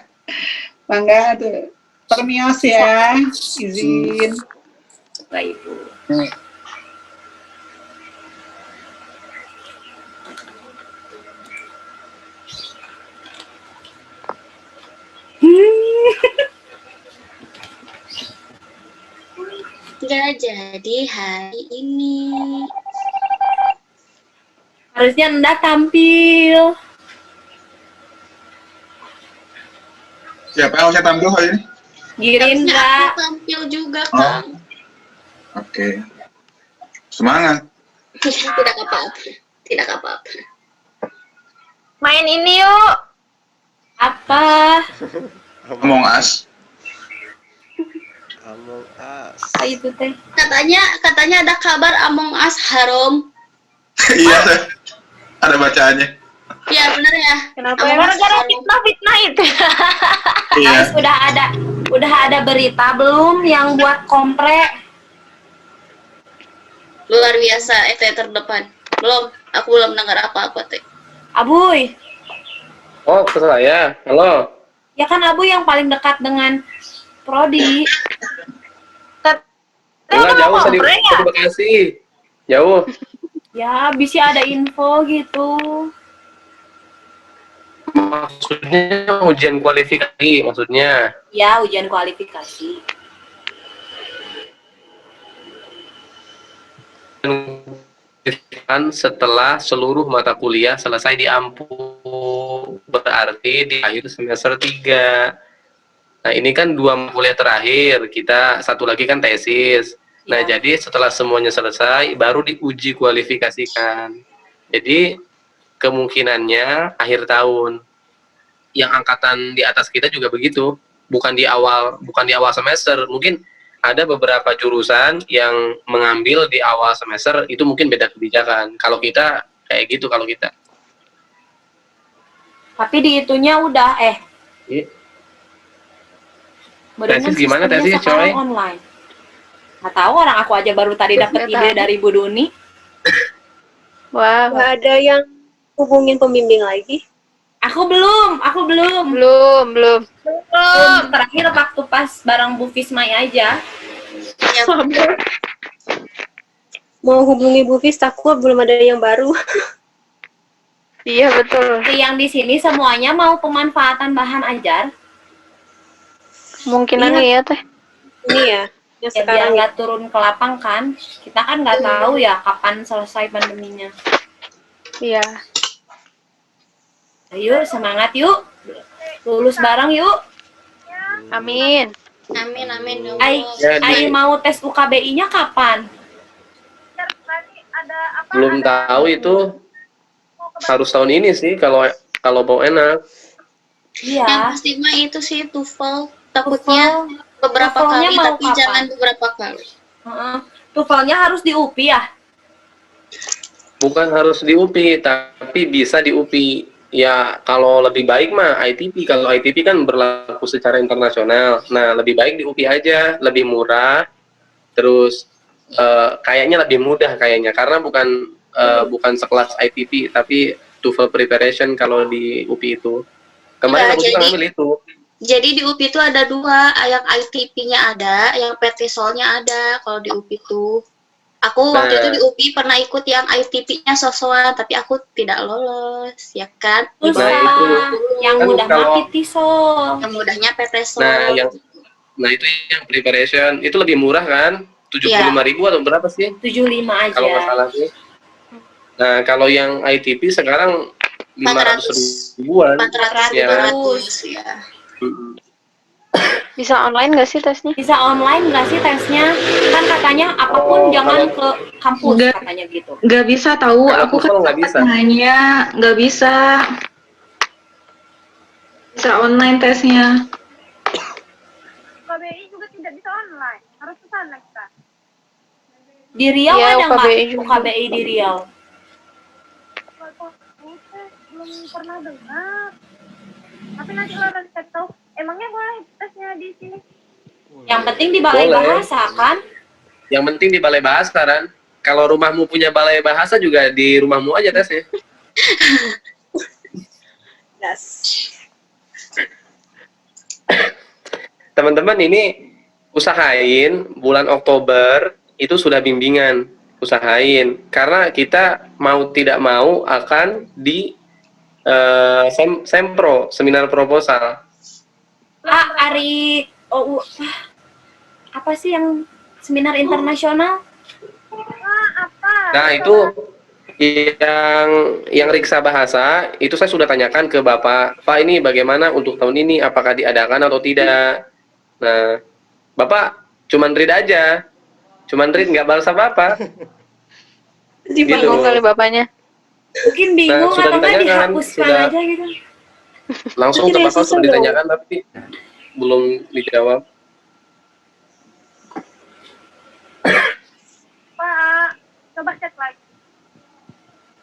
Mangga tuh. Permios ya, izin. Baik Ibu. Nggak jadi hari ini. Harusnya Anda tampil. Siapa yang harusnya tampil hari ini? Girindra. Harusnya aku tampil juga, Kang. Oke. Semangat. Tidak apa-apa. Tidak apa-apa. Main ini yuk. Apa? Among Us. Among Us. Apa itu teh? Katanya ada kabar Among Us haram. Iya, ada bacaannya. Iya benar ya. Kenapa Among ya? Us Gara-gara haram. fitnah itu. Iya. Guys, udah ada berita belum yang buat kompre? Luar biasa, FT terdepan. Belum, aku belum dengar apa-apa teh. Abuy, Oh, ke saya. Halo. ya kan Abu yang paling dekat dengan Prodi. Enggak jauh, saya di Bekasi. Jauh. Ya, bisa ada info gitu. Maksudnya ujian kualifikasi, maksudnya. Ya, ujian kualifikasi. Kan setelah seluruh mata kuliah selesai di Ampu, berarti di akhir semester 3. Nah, ini kan 2 kuliah terakhir, kita satu lagi kan tesis. Nah, Ya. jadi setelah semuanya selesai, baru diuji kualifikasikan. Jadi, kemungkinannya akhir tahun. Yang angkatan di atas kita juga begitu, bukan di awal semester. Mungkin ada beberapa jurusan yang mengambil di awal semester, itu mungkin beda kebijakan. Kalau kita kayak gitu, kalau kita. Tapi di itunya udah Iya. barunya Tesis gimana sistemnya tesis, sekarang coy? online. Nggak tahu, orang aku aja baru tadi dapat Nggak ide tahu. dari Bu Duni. Wah, Nggak ada yang hubungin pembimbing lagi? Aku belum. belum. Terakhir waktu pas bareng Bu Fismai aja. Mau hubungi Bu Fis, takut belum ada yang baru. Iya betul. Yang di sini semuanya mau pemanfaatan bahan ajar. Mungkinannya ya teh. Ini ya, yang Ya, biar sekarang ya. nggak turun ke lapang kan. Kita kan nggak tahu ya kapan selesai pandeminya. Iya. Ayo semangat yuk. Lulus bareng yuk. Amin. Amin amin ya Ai, Allah. Ai mau tes UKBI-nya kapan? Belum tahu itu. Harus tahun ini sih, kalau mau enak. Iya. Yang pasti mah itu sih TOEFL. Takutnya beberapa TOEFL-nya kali, mau tapi kapan? jangan beberapa kali. TOEFL-nya harus di UPI ya? Bukan harus di UPI, tapi bisa di UPI. Ya, kalau lebih baik mah ITP. Kalau ITP kan berlaku secara internasional. Nah, lebih baik di UPI aja, lebih murah. Terus kayaknya lebih mudah kayaknya, karena bukan sekelas ITP, tapi TOEFL preparation kalau di UPI itu. Kemarin Enggak, aku juga ngambil itu. Jadi di UPI itu ada dua, yang ITP-nya ada, yang PT-Sol-nya ada. Kalau di UPI itu, aku waktu itu di UPI pernah ikut yang ITP-nya sosokan, tapi aku tidak lolos, ya kan? Di Susah. Nah, itu. Yang Kan mudah kalau- mah PT-Sol. Yang mudahnya PT-Sol. Nah, itu yang preparation itu lebih murah kan? 75.000 atau berapa sih? 75 aja. Kalau nggak salah sih. Nah, kalau yang ITP sekarang 500 ribuan. 400, Ya. 500 ya. Bisa online nggak sih tesnya? Bisa online nggak sih tesnya? Kan katanya apapun jangan ke kampus Nggak. katanya gitu. Nggak bisa tahu, Kalau aku kan TOEFL nggak bisa. nanya nggak bisa. Bisa online tesnya. KBI juga tidak bisa online, harus ke sana kita. Di Riau Iya, ada nggak UKBI juga. UKBI di Riau? Belum pernah dengar. Tapi nanti kalau kasih tahu, emangnya boleh tesnya di sini? Yang penting di balai Boleh. bahasa kan? Yang penting di balai bahasa kan. Kalau rumahmu punya balai bahasa juga di rumahmu aja tesnya. Yes. Teman-teman ini usahain bulan Oktober itu sudah bimbingan, usahain karena kita mau tidak mau akan di sempro, seminar proposal. Apa sih yang seminar internasional? Nah itu yang Riksa bahasa itu saya sudah tanyakan ke Bapak, Pak ini bagaimana untuk tahun ini, apakah diadakan atau tidak? Nah, Bapak cuman read aja, cuman read nggak balas apa-apa. Bingung kali bapaknya. Mungkin bingung sudah atau nggak ditanyakan, dihapuskan sudah aja gitu. langsung ke Bapak sudah ditanyakan tapi belum dijawab. Pak, coba chat lagi.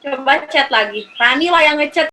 Coba chat lagi. Rani lah yang ngechat.